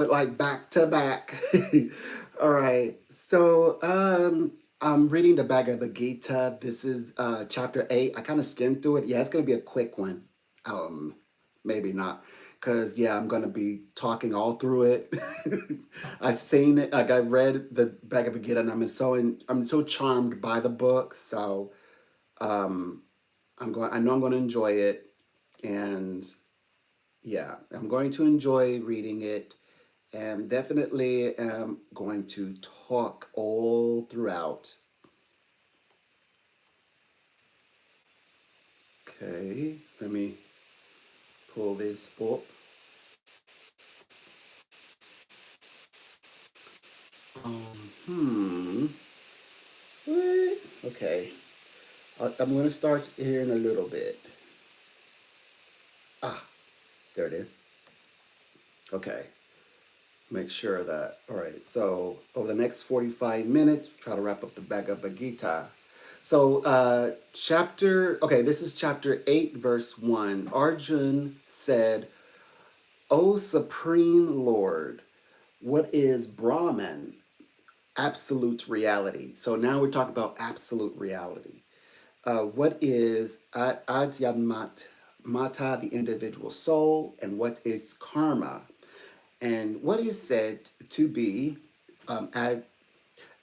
but like back to back. All right. So I'm reading the Bhagavad Gita. This is chapter 8. I kind of skimmed through it. Yeah, it's gonna be a quick one. Um, maybe not. Cause yeah, I'm gonna be talking all through it. I've seen it, like I read the Bhagavad Gita and I'm so charmed by the book. So um I know I'm gonna enjoy it. And yeah, I'm going to enjoy reading it and definitely am going to talk all throughout. Okay, let me pull this up. Hmm. What? Okay, I'm going to start here in a little bit. Ah, there it is. Okay, make sure that. All right, so over the next 45 minutes, try to wrap up the Bhagavad Gita. So, okay, this is chapter 8, verse 1. Arjun said, O Supreme Lord, what is Brahman? Absolute reality. So now we're talking about absolute reality. What is Adyamat Mata, the individual soul, and what is karma? And what is said to be Ad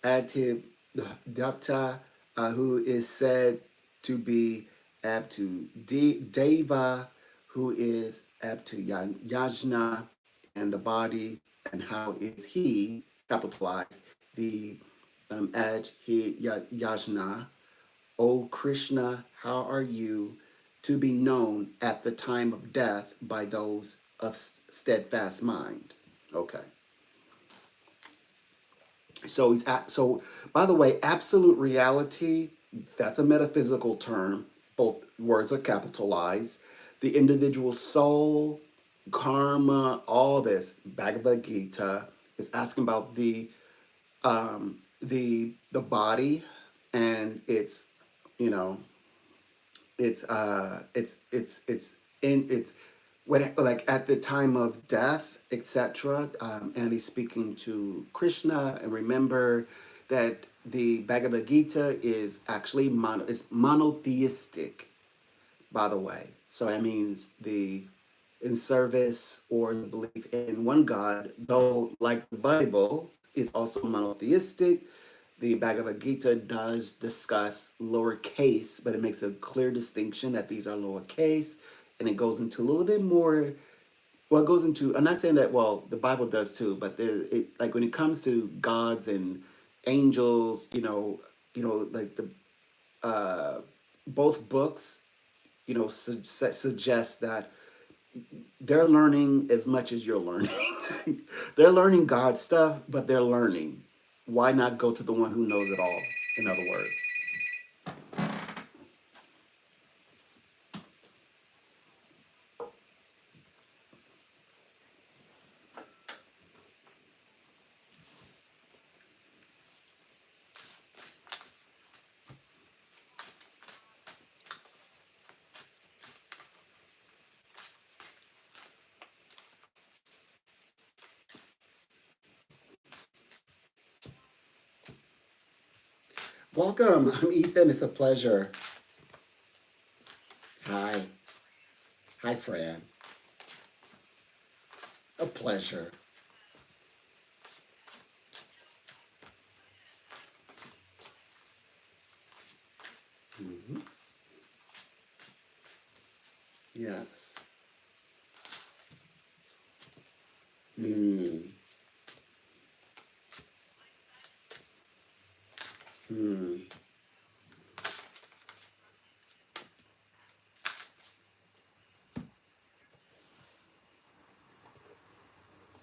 Adhyapta, who is said to be Abtu Deva, who is Abtu Yajna, and the body, and how is he, capitalized, the Yajna. O Krishna, how are you to be known at the time of death by those of steadfast mind? Okay. So by the way, absolute reality, that's a metaphysical term. Both words are capitalized. The individual soul, karma, all this, Bhagavad Gita is asking about the body and its, you know, it's in it's what, like at the time of death, etc. And he's speaking to Krishna, and remember that the Bhagavad Gita is actually is monotheistic, by the way. So that means the in service or the belief in one God, though like the Bible is also monotheistic. The Bhagavad Gita does discuss lowercase, but it makes a clear distinction that these are lowercase, and it goes into a little bit more. Well, it goes into. I'm not saying that. Well, the Bible does too, but like when it comes to gods and angels, like the uh, both books, suggest that they're learning as much as you're learning. They're learning God stuff, but they're learning. Why not go to the one who knows it all? In other words. Welcome. I'm Ethan. It's a pleasure. Hi. Hi, Fran. A pleasure. Hmm. Yes. Hmm. Hmm.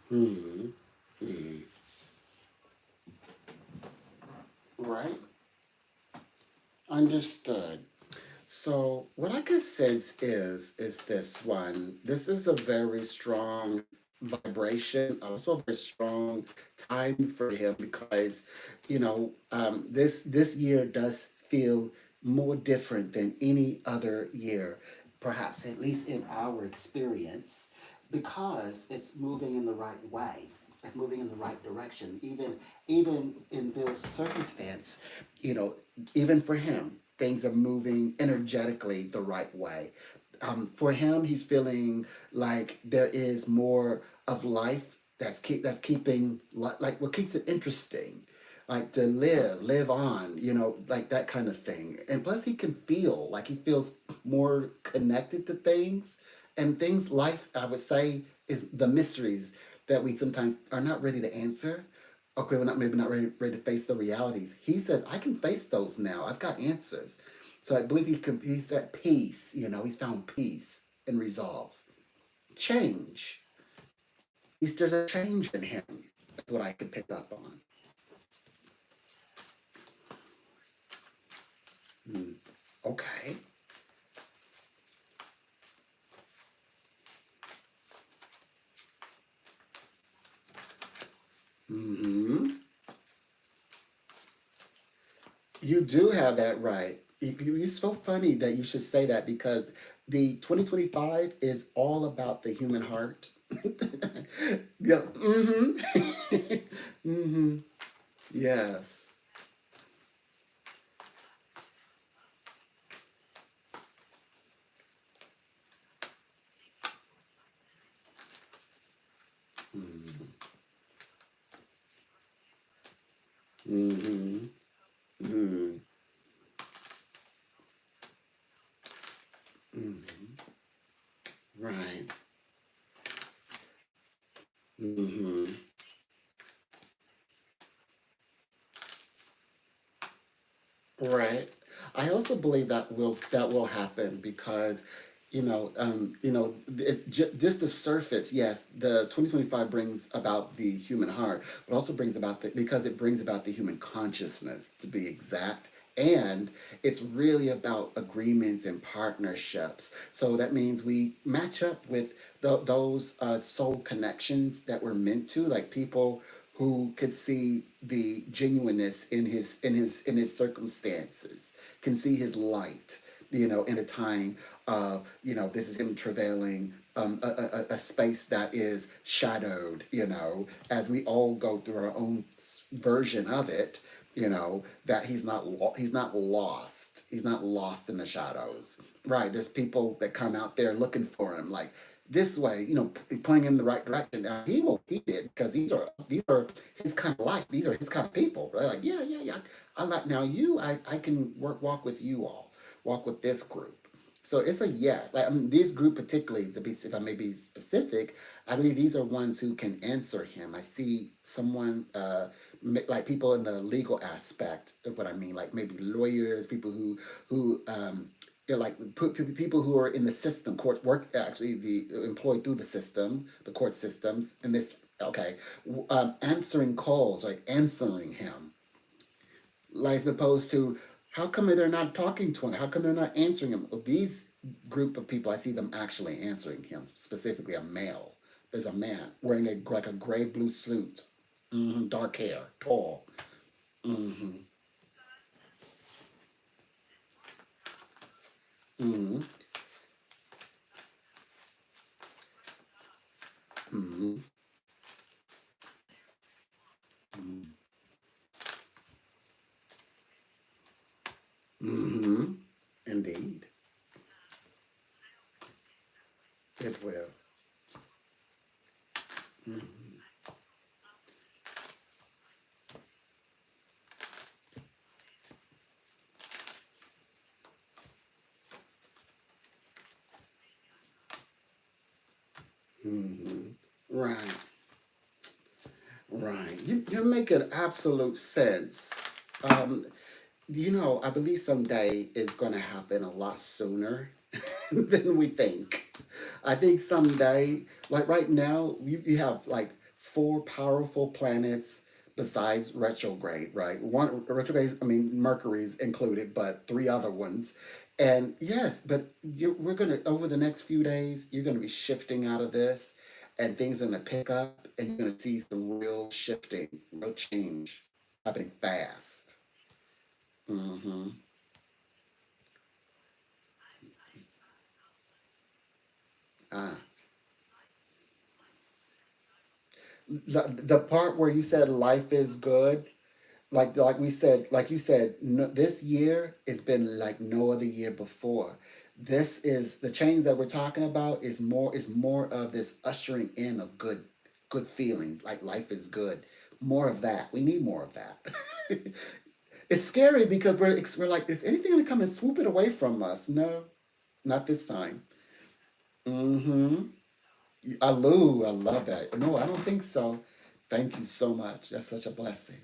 Hmm. Hmm. Right. Understood. So what I can sense is this one. This is a very strong vibration, also a very strong time for him because, this year does feel more different than any other year, perhaps at least in our experience, because it's moving in the right way. it's moving in the right direction. Even in Bill's circumstance, you know, even for him, things are moving energetically the right way. For him, he's feeling like there is more of life that's keeping like what keeps it interesting, like to live on, like that kind of thing. And plus, he can feel like he feels more connected to things and things. Life, I would say, is the mysteries that we sometimes are not ready to answer. Okay, we're not maybe not ready to face the realities. He says, I can face those now. I've got answers. So I believe he's at peace, he's found peace and resolve. Change. There's a change in him. That's what I could pick up on. Hmm. Okay. Hmm. You do have that right. It's so funny that you should say that because the 2025 is all about the human heart. Yeah. Mm-hmm. Mm-hmm. Yes. Mm-hmm. Mm-hmm. Mm-hmm. Mm-hmm. Right. Mm-hmm. Right. I also believe that will happen because, it's just the surface. Yes, the 2025 brings about the human heart, but also brings about because it brings about the human consciousness, to be exact. And it's really about agreements and partnerships. So that means we match up with those soul connections that we're meant to, like people who could see the genuineness in his circumstances, can see his light, in a time of, this is him travailing, a space that is shadowed, as we all go through our own version of it, that he's not lost. He's not lost in the shadows. Right. There's people that come out there looking for him, like this way, pointing in the right direction. Now he won't heed it because these are his kind of life. These are his kind of people. Right? Like, yeah, yeah, yeah. I like now you. I can walk with you all, walk with this group. So it's a yes. Like, I mean, this group particularly, to be if I may be specific, I believe these are ones who can answer him. I see someone like people in the legal aspect of what I mean, like maybe lawyers, people who they're like people who are in the system, court work, actually the employed through the system, the court systems, and this, okay, answering calls, like answering him, like as opposed to how come they're not talking to him? How come they're not answering him? Well, these group of people, I see them actually answering him, specifically a male. There's a man wearing like a gray blue suit, dark hair, tall. Mm-hmm. Mm-hmm. Mm-hmm. Mm-hmm. Mm-hmm. Indeed, it will. Mm-hmm. Mm-hmm. Right. Right. You're making absolute sense. Um, I believe someday is going to happen a lot sooner than we think. I think someday, like right now, you have like four powerful planets besides retrograde, right? One retrograde, I mean, Mercury's included, but three other ones. And yes, but we're going to, over the next few days, you're going to be shifting out of this and things are going to pick up and you're going to see some real shifting, real change happening fast. Mm-hmm. Ah, The part where you said life is good, like we said, like you said, no, this year has been like no other year before. This is the change that we're talking about is more of this ushering in of good feelings, like life is good. More of that. We need more of that. It's scary because we're like, is anything gonna come and swoop it away from us? No, not this time. Mm-hmm. I love that. No, I don't think so. Thank you so much. That's such a blessing.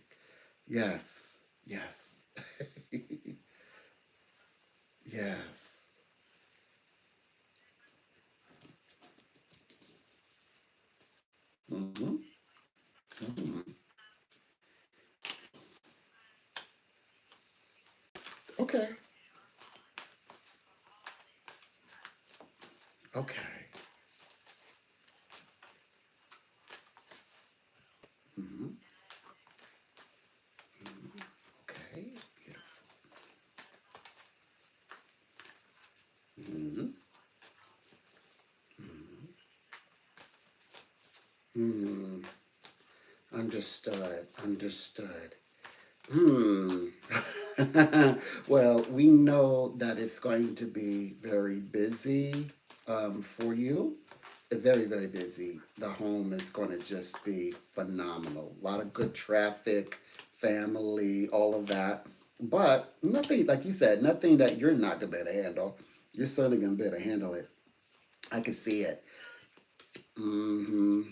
Yes. Yes. Yes. Mm-hmm. Mm-hmm. Okay. Okay. Mm-hmm. Mm-hmm. Okay. Beautiful. Mm-hmm. Mm-hmm. Understood. Understood. Hmm. Well, we know that it's going to be very busy for you. Very, very busy. The home is going to just be phenomenal. A lot of good traffic, family, all of that. But nothing, like you said, nothing that you're not going to be able to handle. You're certainly going to be able to handle it. I can see it. Mm-hmm.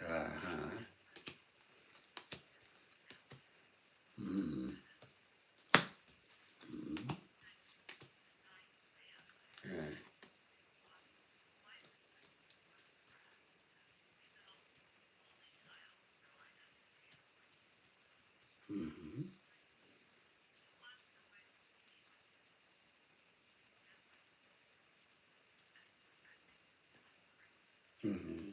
Uh-huh. Mm-hmm. Mm-hmm. Right. Mm-hmm. Mm-hmm.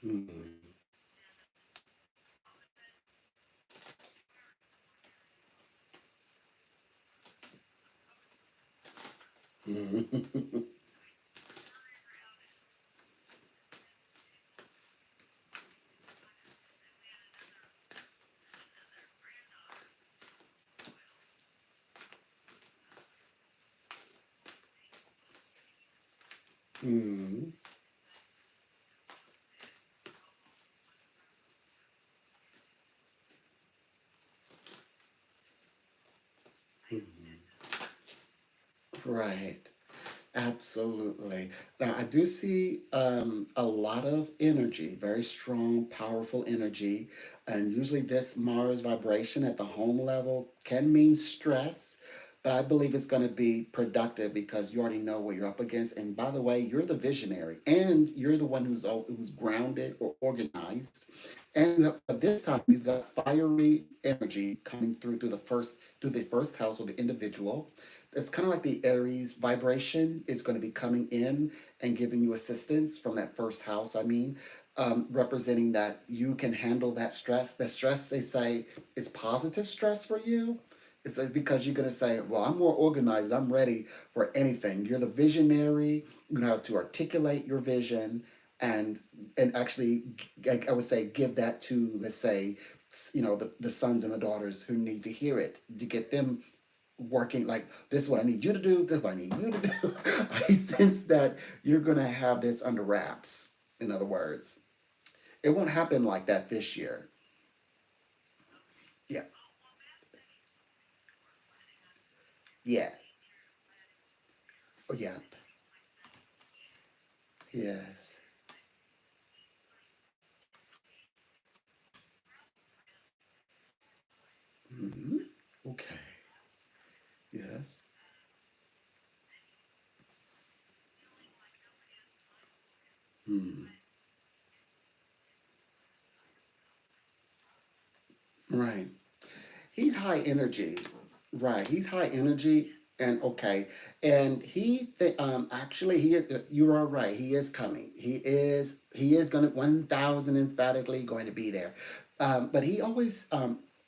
Mm-hmm. Mm-hmm. Mm-hmm. Mm-hmm. Right. Absolutely. Now, I do see a lot of energy, very strong, powerful energy. And usually, this Mars vibration at the home level can mean stress, but I believe it's going to be productive because you already know what you're up against. And by the way, you're the visionary and you're the one who's grounded or organized. And this time, you've got fiery energy coming through the first house or the individual. It's kind of like the Aries vibration is going to be coming in and giving you assistance from that first house. I mean, representing that you can handle that stress. The stress, they say, is positive stress for you. It's because you're going to say, well, I'm more organized. I'm ready for anything. You're the visionary. You know how to articulate your vision and actually, I would say, give that to, let's say, the sons and the daughters who need to hear it, to get them working like, this is what I need you to do, this is what I need you to do. I sense that you're gonna have this under wraps. In other words, it won't happen like that this year. Yeah. Yeah. Oh yeah. Yes. Hmm. Okay. Yes. Hmm. Right. He's high energy. Right. He's high energy and okay. And actually he is you are right. He is coming. He is gonna 1,000 emphatically going to be there. But he always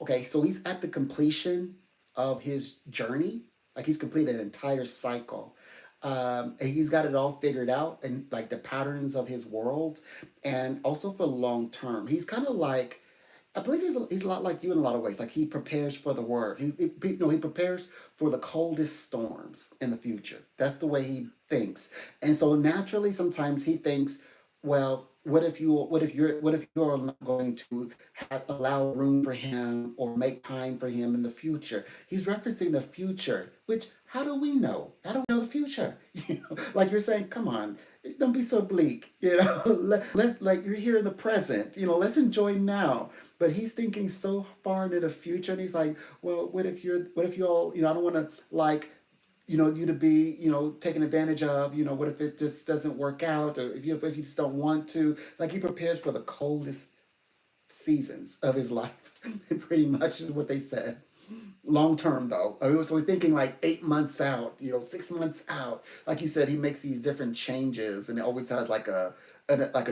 okay, so he's at the completion of his journey. Like he's completed an entire cycle. And he's got it all figured out and like the patterns of his world and also for long term. He's kind of like I believe he's a lot like you in a lot of ways. Like he prepares for the word. He prepares for the coldest storms in the future. That's the way he thinks. And so naturally, sometimes he thinks, well, what if you're not going to allow room for him or make time for him in the future? He's referencing the future, which how do we know? How do we know the future? Like you're saying, come on, don't be so bleak. Let's like you're here in the present. Let's enjoy now. But he's thinking so far into the future, and he's like, well, what if you all, I don't want to like, you to be, taken advantage of. What if it just doesn't work out, or if you just don't want to. Like he prepares for the coldest seasons of his life, pretty much is what they said. Long term though, so he's thinking like 8 months out, 6 months out. Like you said, he makes these different changes, and it always has like a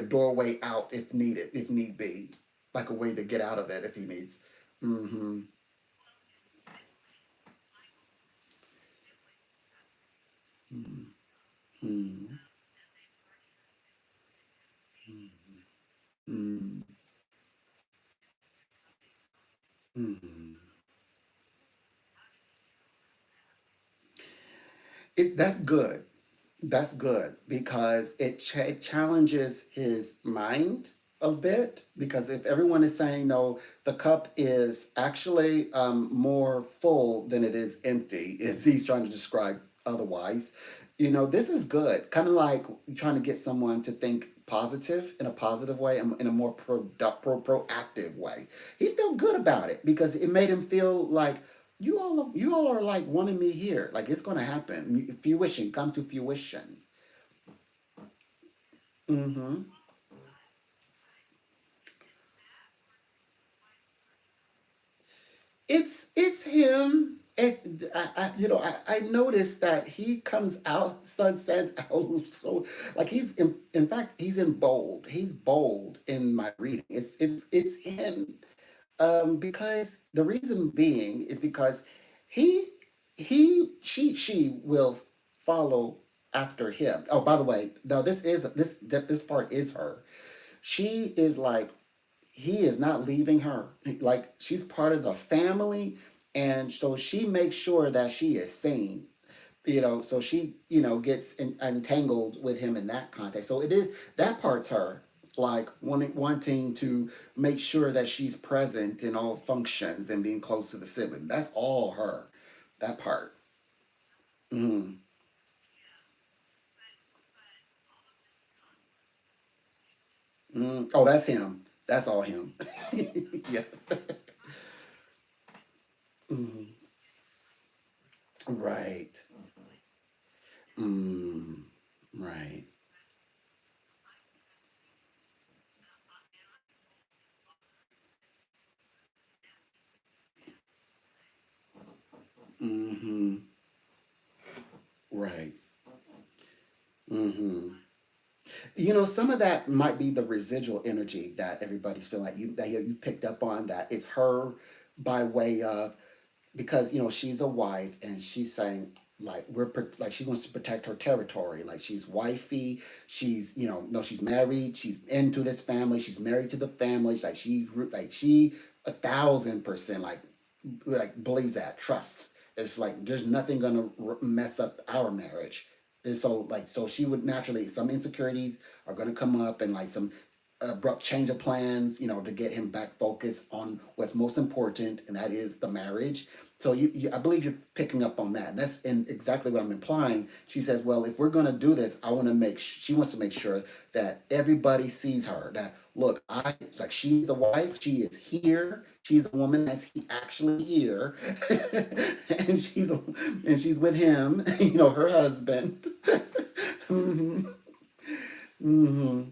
doorway out if need be, like a way to get out of it if he needs. Mm-hmm. Mm-hmm. Mm-hmm. Mm-hmm. That's good. That's good because it challenges his mind a bit. Because if everyone is saying no, the cup is actually more full than it is empty, if he's trying to describe otherwise, this is good. Kind of like trying to get someone to think positive in a positive way and in a more proactive way. He felt good about it because it made him feel like you all are like wanting me here. Like it's gonna happen. Fruition, come to fruition. Mm-hmm. It's him. I noticed that he comes out, stands out so like in fact he's in bold. He's bold in my reading. It's him. Because the reason being is because he she will follow after him. Oh, by the way, no, this part is her. She is like he is not leaving her. Like she's part of the family, and so she makes sure that she is seen. So she gets entangled with him in that context. So it is that part's her, like wanting to make sure that she's present in all functions and being close to the sibling. That's all her, that part. Mm. Mm. Oh, that's him. That's all him. Yes. Mm. Right. Mm. Right. Mm-hmm. Right. Mm-hmm. Some of that might be the residual energy that everybody's feeling like you picked up on, that it's her by way of, because she's a wife and she's saying like like she wants to protect her territory, like she's wifey, she's no, she's married, she's into this family, she's married to the family, like she 1,000% like believes that, trusts. It's like there's nothing gonna mess up our marriage. And so she would naturally, some insecurities are gonna come up, and like some abrupt change of plans, to get him back focused on what's most important, and that is the marriage. So I believe you're picking up on that, and that's exactly what I'm implying. She says, "Well, if we're going to do this, I want to she wants to make sure that everybody sees her. That look, she's the wife. She is here. She's a woman that's actually here, and she's with him. Her husband. Hmm. Hmm.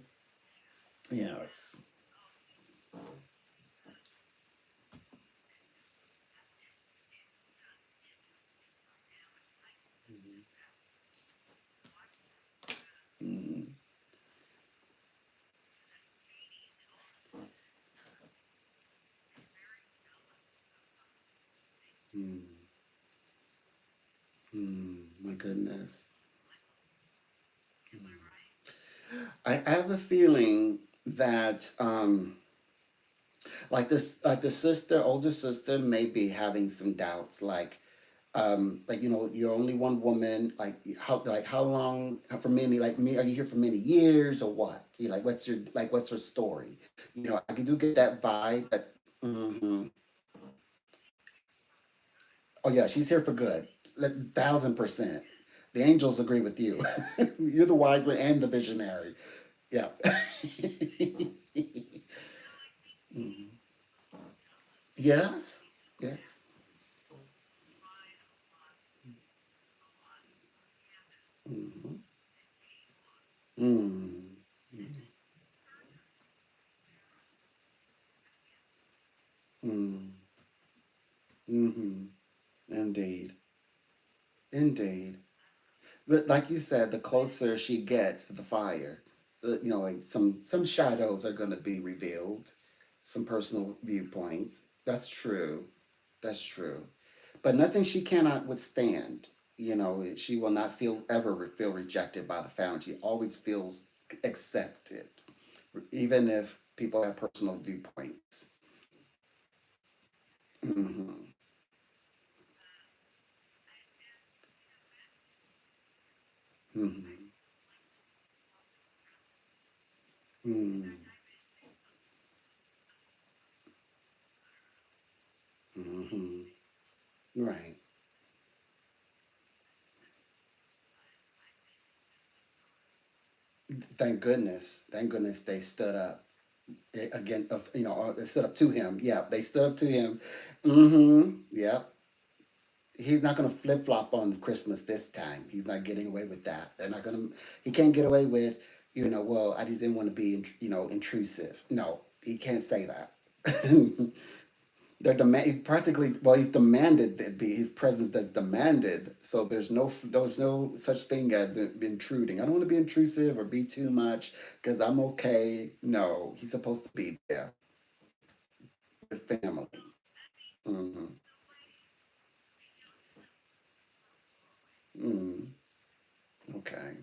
Yes. Mm, my goodness. I have a feeling that like this the sister older sister may be having some doubts like you're only one woman, like how long, for many, like me, are you here for many years or what, like what's her story, I do get that vibe, but hmm oh yeah, she's here for good, 1,000%. The angels agree with you. You're the wise one and the visionary. Yeah. Mhm. Yes, yes. Hmm. Mm. Mm. Mm-hmm. Indeed. Indeed. But like you said, the closer she gets to the fire, like some shadows are going to be revealed, some personal viewpoints. That's true. That's true. But nothing she cannot withstand. She will not feel rejected by the family. She always feels accepted, even if people have personal viewpoints. Hmm. Hmm. Hmm. Hmm. Right. Thank goodness. Thank goodness they stood up again. They stood up to him. Yeah, they stood up to him. Mm-hmm. Yeah. He's not gonna flip flop on Christmas this time. He's not getting away with that. They're not gonna. He can't get away with. Well, I just didn't want to be, intrusive. No, he can't say that. They're practically, well, he's demanded that be his presence that's demanded. So there's no such thing as intruding. I don't want to be intrusive or be too much because I'm okay. No, he's supposed to be there with family. Mm-hmm. Mm. Okay.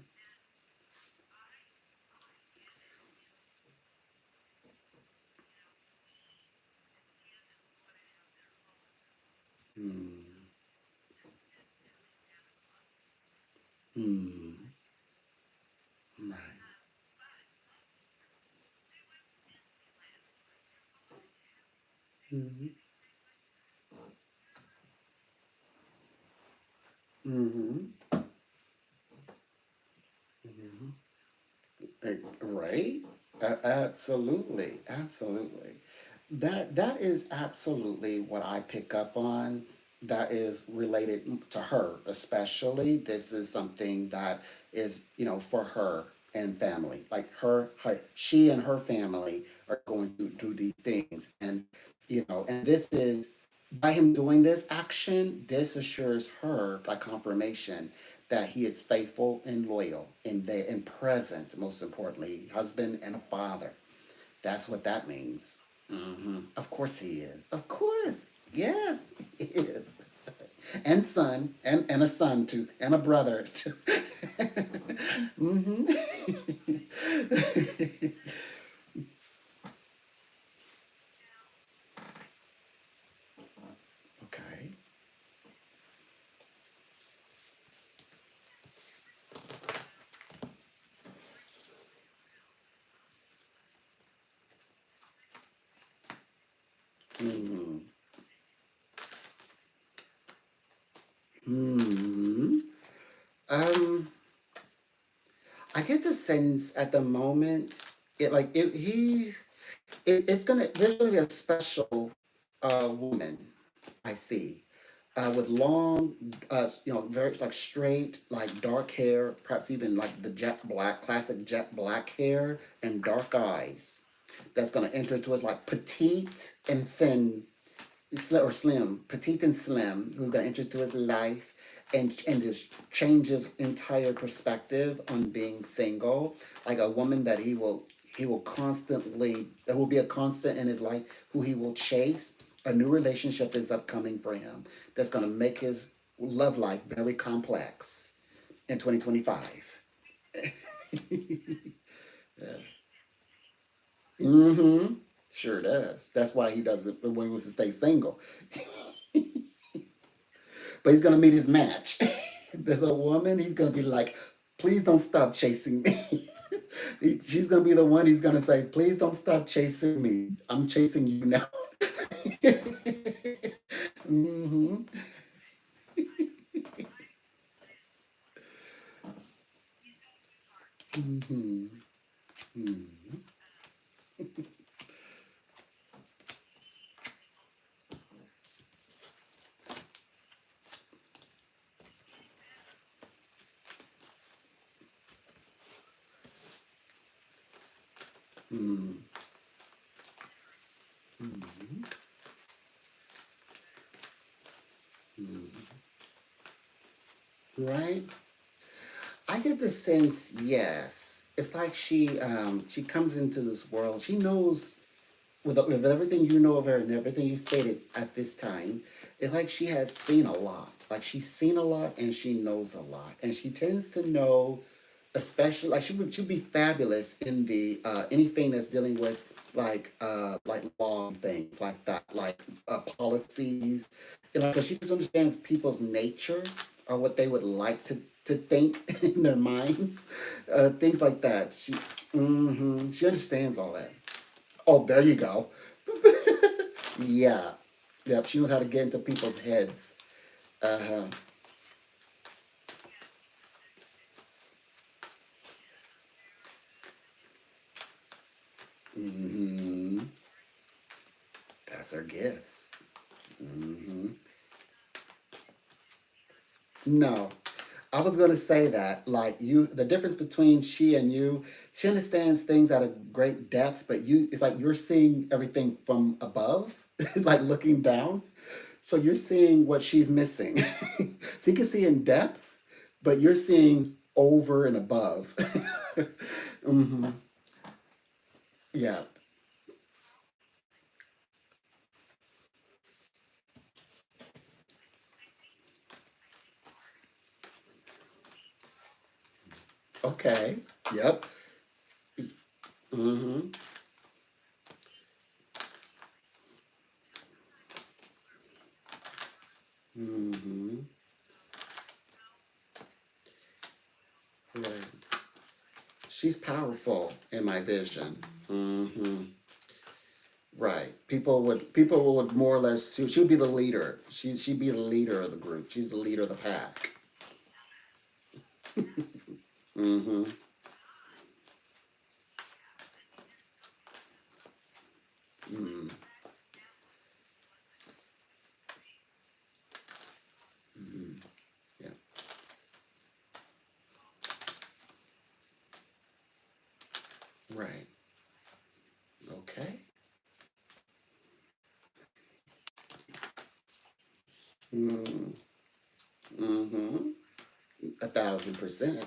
Mm. Mm. Right. Mm-hmm. Mm-hmm. Mm-hmm. Right? Absolutely, absolutely. That is absolutely what I pick up on. That is related to her, especially. This is something that is, for her and family. Like she and her family are going to do these things, and this is by him doing this action. This assures her by confirmation that he is faithful and loyal and present, most importantly, husband and a father. That's what that means. Of course he is. Of course. Yes, he is. And son, and a son too, and a brother too. Hmm. Okay. Hmm. Hmm. Um, I get the sense at the moment, there's gonna be a special woman I see with long, very like straight, like dark hair, perhaps even like the jet black, classic jet black hair and dark eyes. That's gonna enter to us like petite and thin, or slim, petite and slim, who's gonna enter to his life and just change his entire perspective on being single. Like a woman that he will constantly, that will be a constant in his life, who he will chase. A new relationship is upcoming for him that's going to make his love life very complex in 2025. Yeah. Mm-hmm. Sure does. That's why he doesn't when he wants to stay single. But he's gonna meet his match. There's a woman, he's gonna be like, please don't stop chasing me. She's gonna be the one he's gonna say, please don't stop chasing me. I'm chasing you now. Hmm. Hmm. Hmm. Hmm. Hmm. Hmm. Right? I get the sense, yes. It's like she comes into this world. She knows with everything you know of her and everything you stated at this time, it's like she has seen a lot. Like she's seen a lot and she knows a lot. And she tends to know, especially like she'd be fabulous in the anything that's dealing with like law and things like that, like policies. You know, because she just understands people's nature or what they would like to think in their minds, things like that. She understands all that. Oh, there you go. Yeah. Yep. She knows how to get into people's heads. Uh huh. Hmm. That's her gifts. Hmm. No, I was gonna say that. Like you, the difference between she and you, she understands things at a great depth, but it's like you're seeing everything from above, like looking down. So you're seeing what she's missing. So you can see in depth, but you're seeing over and above. Hmm. Yeah. Okay. Yep. Mm-hmm. Mm-hmm. Right. She's powerful in my vision. Mm-hmm. Right. People would more or less she would be the leader. She'd be the leader of the group. She's the leader of the pack. Mm-hmm. Mm-hmm. Mm-hmm. Yeah. Right. Okay. Mm-hmm. Mm-hmm. 1,000%.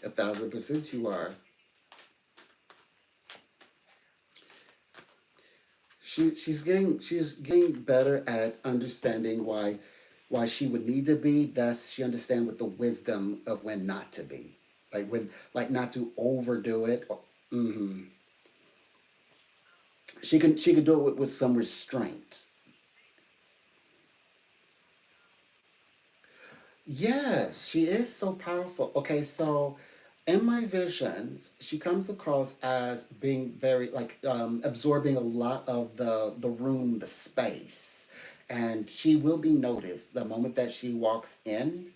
1,000% you are. She's getting better at understanding why she would need to be. Thus, she understands with the wisdom of when not to be, like when like not to overdo it. Hmm. She can do it with some restraint. Yes, she is so powerful. Okay, so in my visions, she comes across as being very like absorbing a lot of the room, the space, and she will be noticed the moment that she walks in,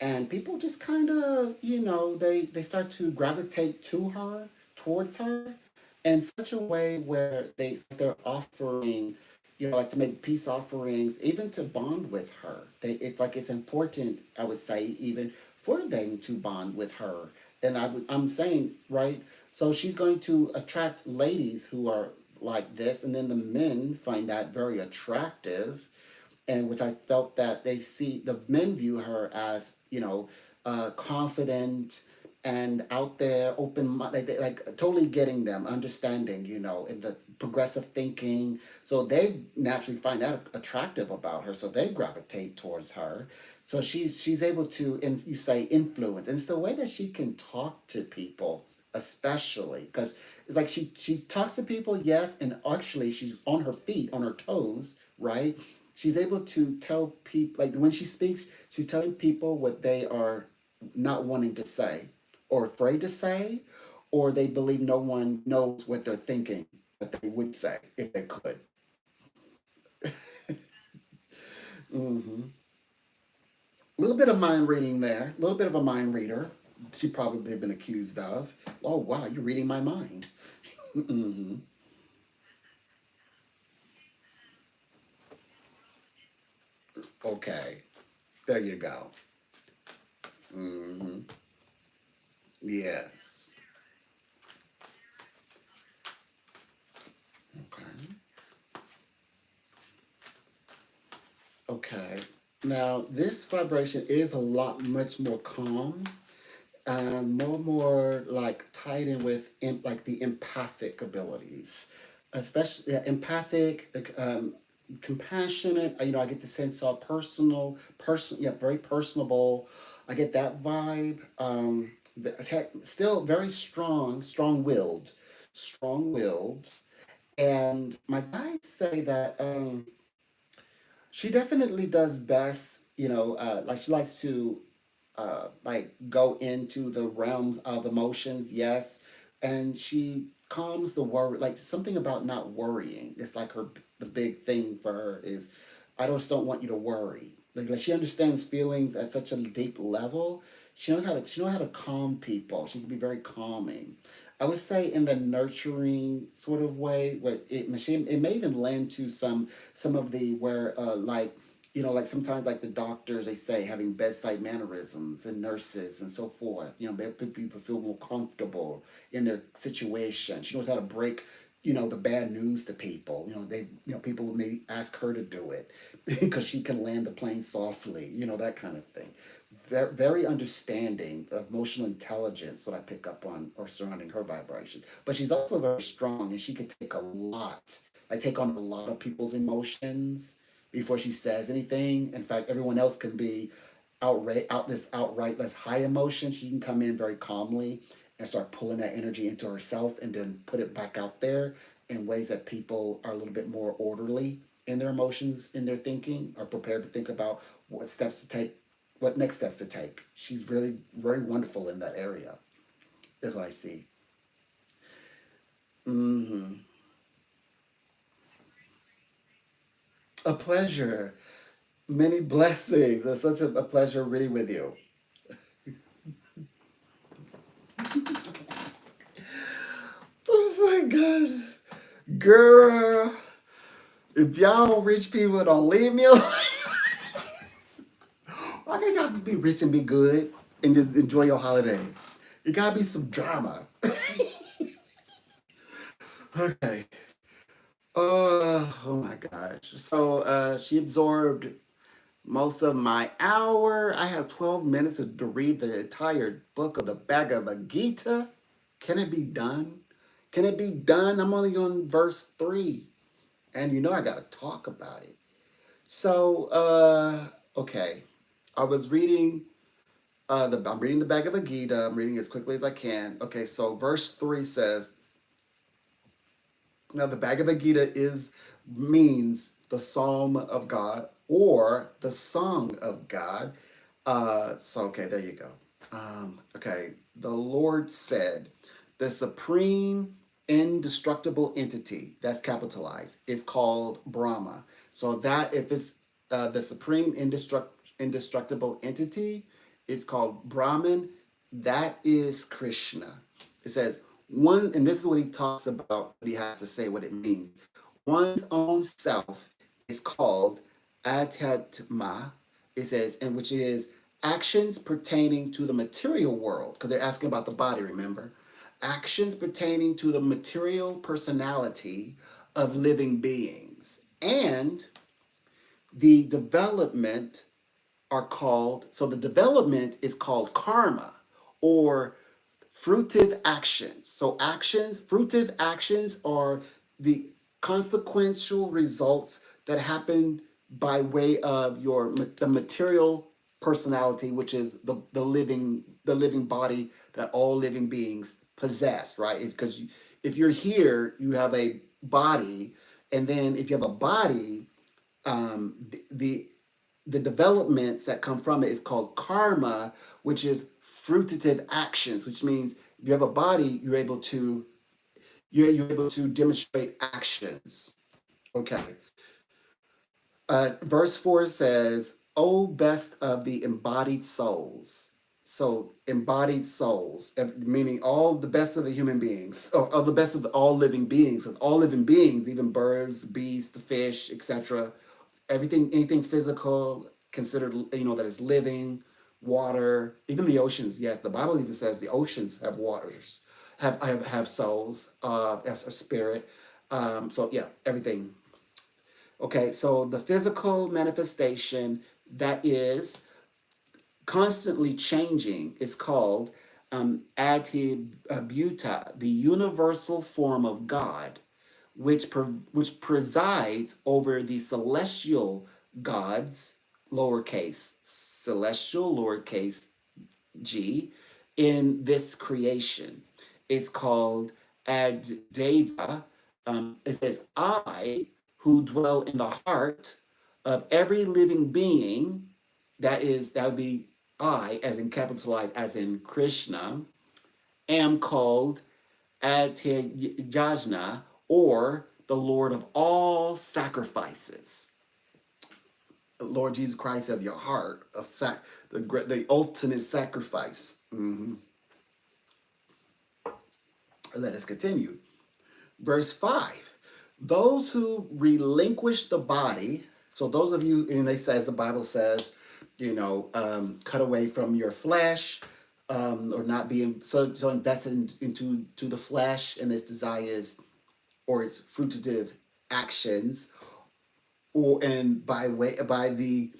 and people just kind of they start to gravitate to her, towards her, in such a way where they're offering, like to make peace offerings, even to bond with her. It's like it's important, I would say, even for them to bond with her. And I'm saying, right, so she's going to attract ladies who are like this, and then the men find that very attractive, and which I felt that the men view her as, confident, and out there, like totally getting them, understanding, in the progressive thinking. So they naturally find that attractive about her. So they gravitate towards her. So she's able to, you say, influence, and it's the way that she can talk to people, especially because it's like she talks to people, yes, and actually she's on her feet, on her toes, right? She's able to tell people, like when she speaks, she's telling people what they are not wanting to say or afraid to say, or they believe no one knows what they're thinking that they would say if they could. Hmm. A little bit of mind reading there, a little bit of a mind reader. She probably been accused of. Oh wow, you're reading my mind. Hmm. Okay, there you go. Hmm. Yes. Okay. Okay. Now this vibration is a lot much more calm, more like tied in with like the empathic abilities, especially, yeah, empathic, compassionate. I get the sense of yeah, very personable. I get that vibe. Still very strong willed, and my guides say that. She definitely does best, like she likes to like go into the realms of emotions, yes, and she calms the worry, like something about not worrying. It's like the big thing for her is, I just don't want you to worry. Like she understands feelings at such a deep level. She knows how to calm people. She can be very calming. I would say in the nurturing sort of way, where it may even lend to some of the where like, like sometimes like the doctors, they say having bedside mannerisms, and nurses and so forth, make people feel more comfortable in their situation. She knows how to break, the bad news to people. People will maybe ask her to do it because she can land the plane softly, that kind of thing. Very, very understanding of emotional intelligence, what I pick up on or surrounding her vibration. But she's also very strong, and she can take on a lot of people's emotions before she says anything. In fact, everyone else can be outright less high emotion. She can come in very calmly and start pulling that energy into herself, and then put it back out there in ways that people are a little bit more orderly in their emotions, in their thinking, are prepared to think about what next steps to take. She's very, very wonderful in that area, is what I see. Hmm. A pleasure. Many blessings. It's such a pleasure reading with you. Oh my gosh. Girl, if y'all don't rich people don't leave me alone, why can't y'all just be rich and be good and just enjoy your holiday? It gotta be some drama. Okay. Oh my gosh. So she absorbed most of my hour. I have 12 minutes to read the entire book of the Bhagavad Gita. Can it be done? Can it be done? I'm only on verse 3. And I gotta talk about it. So, okay. I was reading I'm reading the Bhagavad Gita. I'm reading as quickly as I can. Okay, so verse 3 says, now the Bhagavad Gita means the Psalm of God or the Song of God. So okay, there you go. Okay, the Lord said, the supreme indestructible entity, that's capitalized, it's called Brahma. So that if it's the supreme indestructible entity, it's called Brahman. That is Krishna. It says one, and this is what he talks about. What he has to say, what it means. One's own self is called Atatma. It says, and which is actions pertaining to the material world, because they're asking about the body, remember? Actions pertaining to the material personality of living beings. And the development the development is called karma, or fruitive actions. So fruitive actions are the consequential results that happen by way of the material personality, which is the living body that all living beings possess, right? Because if you're here, you have a body, and then if you have a body, the developments that come from it is called karma, which is fruitative actions, which means if you have a body, you're able to demonstrate actions. Okay. Verse 4 says, "O best of the embodied souls." So, embodied souls, meaning all the best of the human beings, or the best of all living beings. 'Cause all living beings, even birds, beasts, fish, etc., anything physical, considered, that is living, water, even the oceans. Yes, the Bible even says the oceans have waters, have souls, have a spirit. So yeah, everything. Okay, so the physical manifestation that is constantly changing is called attribute, the universal form of God, which presides over the celestial gods, lowercase celestial, lowercase g, in this creation. It's called Adeva. It says, "I who dwell in the heart of every living being," that would be I, as in capitalized, as in Krishna, "am called Adhyajna, or the Lord of all sacrifices." Lord Jesus Christ of your heart, the ultimate sacrifice. Let us continue. Verse 5. Those who relinquish the body, so those of you, and they says, the Bible says, cut away from your flesh, or not being so invested into the flesh and its desires or its fruitative actions, and by the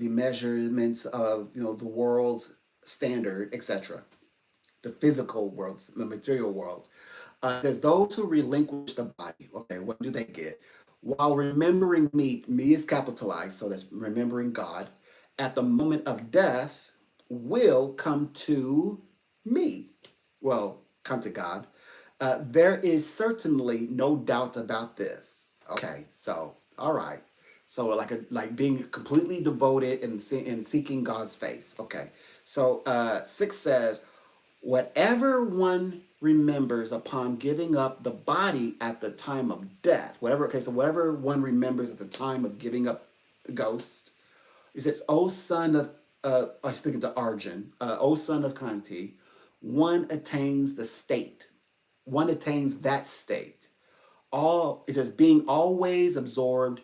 measurements of the world's standard, etc., the physical world, the material world. It says, "Those who relinquish the body." Okay, what do they get? "While remembering me," me is capitalized, so that's remembering God, "at the moment of death, will come to me." Well, come to God. There is certainly no doubt about this. Okay, so all right, so like being completely devoted and seeking God's face. Okay, so 6 says, "Whatever one remembers upon giving up the body at the time of death," whatever. Okay, so whatever one remembers at the time of giving up the ghost, it says, "O son of," I was thinking to Arjun, "O son of Kanti, one attains the state." One attains that state. It says, "being always absorbed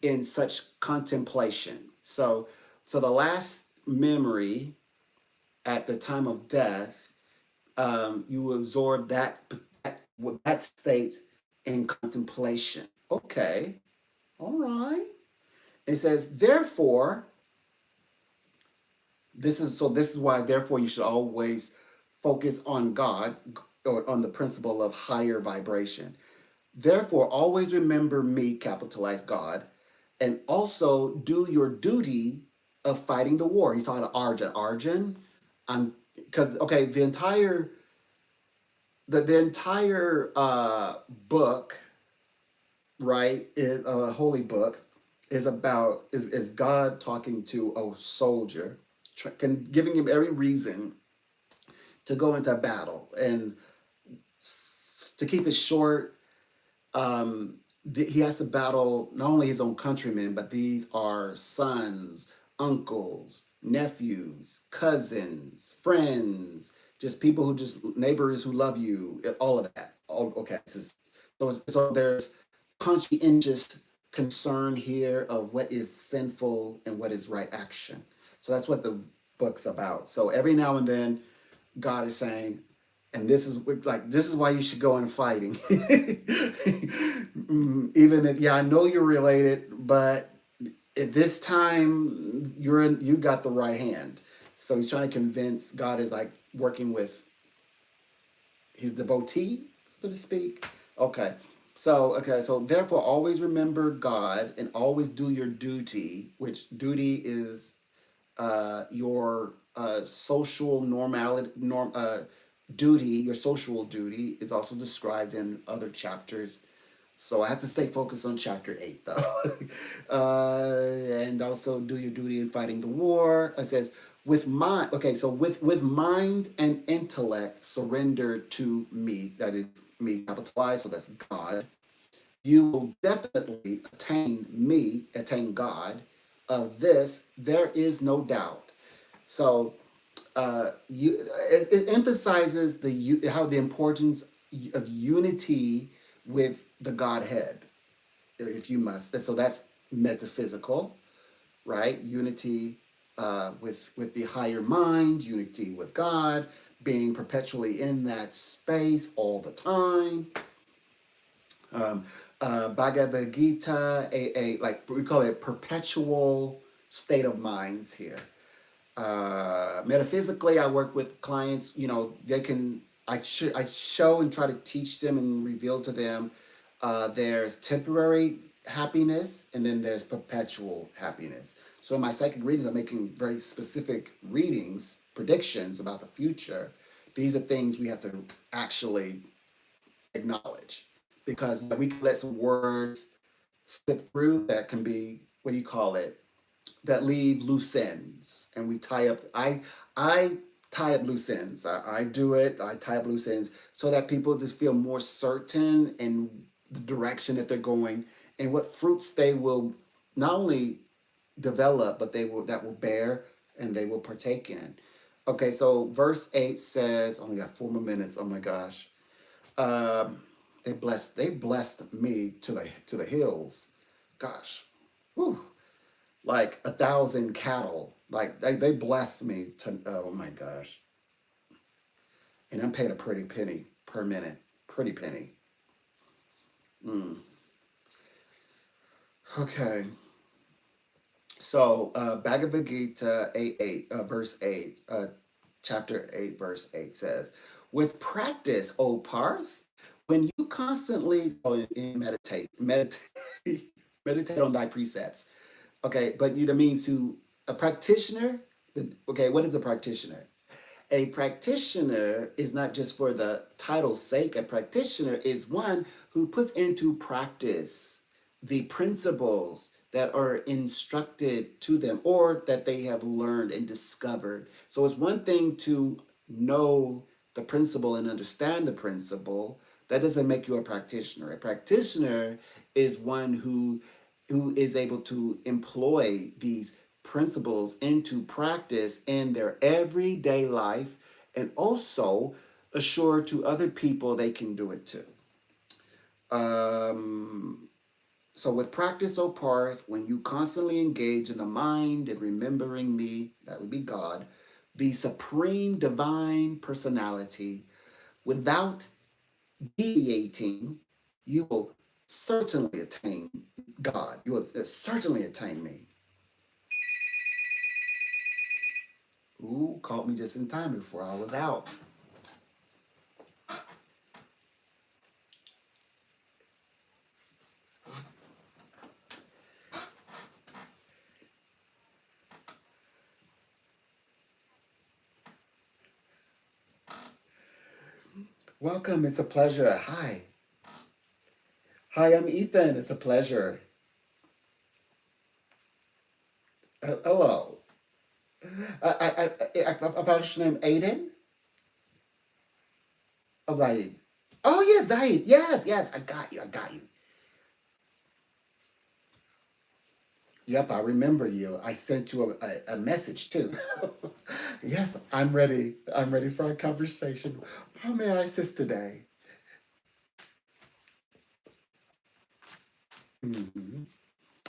in such contemplation." So the last memory at the time of death, you absorb that state in contemplation. Okay, all right. It says, "Therefore," this is why, therefore, you should always focus on God, or on the principle of higher vibration. "Therefore, always remember me," capitalize God, "and also do your duty of fighting the war." He's talking to Arjun. Arjun, I'm because okay, the entire book, right, is a holy book, is God talking to a soldier, giving him every reason to go into battle. And to keep it short, he has to battle not only his own countrymen, but these are sons, uncles, nephews, cousins, friends, just people who just neighbors who love you, all of that. Okay, so there's conscientious concern here of what is sinful and what is right action. So that's what the book's about. So every now and then, God is saying, and this is why you should go in fighting. Even if, yeah, I know you're related, but at this time you got the right hand. So he's trying to convince God is like working with his devotee, so to speak. Okay. So therefore always remember God and always do your duty, which duty is your social duty, your social duty is also described in other chapters. So I have to stay focused on chapter 8, though. And also do your duty in fighting the war. It says, with mind, okay, so with mind and intellect surrender to me, that is me, capitalized, so that's God, you will definitely attain me, attain God. Of this, there is no doubt. So it emphasizes how the importance of unity with the Godhead, if you must. So that's metaphysical, right? Unity with the higher mind, unity with God, being perpetually in that space all the time. Um, Bhagavad Gita, like we call it perpetual state of minds here. Metaphysically, I work with clients. They can. I show and try to teach them and reveal to them. There's temporary happiness, and then there's perpetual happiness. So in my psychic readings, I'm making very specific readings, predictions about the future. These are things we have to actually acknowledge, because we can let some words slip through that can be, what do you call it, that leave loose ends, and we tie up. I tie up loose ends. I do it. I tie up loose ends so that people just feel more certain in the direction that they're going and what fruits they will not only develop, but that will bear and they will partake in. Okay, so verse 8 says, only got 4 more minutes. Oh my gosh. Um, they blessed me to the hills. Gosh. Whew, like 1,000 cattle. Like they blessed me to, oh my gosh. And I'm paid a pretty penny per minute. Pretty penny. Mm. Okay. So Bhagavad Gita 8, verse 8, chapter 8, verse 8 says, with practice, O Parth, when you constantly meditate, meditate on thy precepts. Okay, but that means to a practitioner. Okay, what is a practitioner? A practitioner is not just for the title's sake. A practitioner is one who puts into practice the principles that are instructed to them or that they have learned and discovered. So it's one thing to know the principle and understand the principle. That doesn't make you a practitioner. A practitioner is one who is able to employ these principles into practice in their everyday life and also assure to other people they can do it too. So with practice, O Parth, when you constantly engage in the mind and remembering me, that would be God, the supreme divine personality, without deviating, you will certainly attain God. You will certainly attain me. Ooh, caught me just in time before I was out. Welcome, it's a pleasure. Hi. Hi, I'm Ethan. It's a pleasure. Hello. About your name, Aiden? Oh, Zaid. Oh, yes, Zaid. Yes, yes, I got you. I got you. Yep, I remember you. I sent you a message too. Yes, I'm ready. I'm ready for a conversation. How may I assist today? Hmm.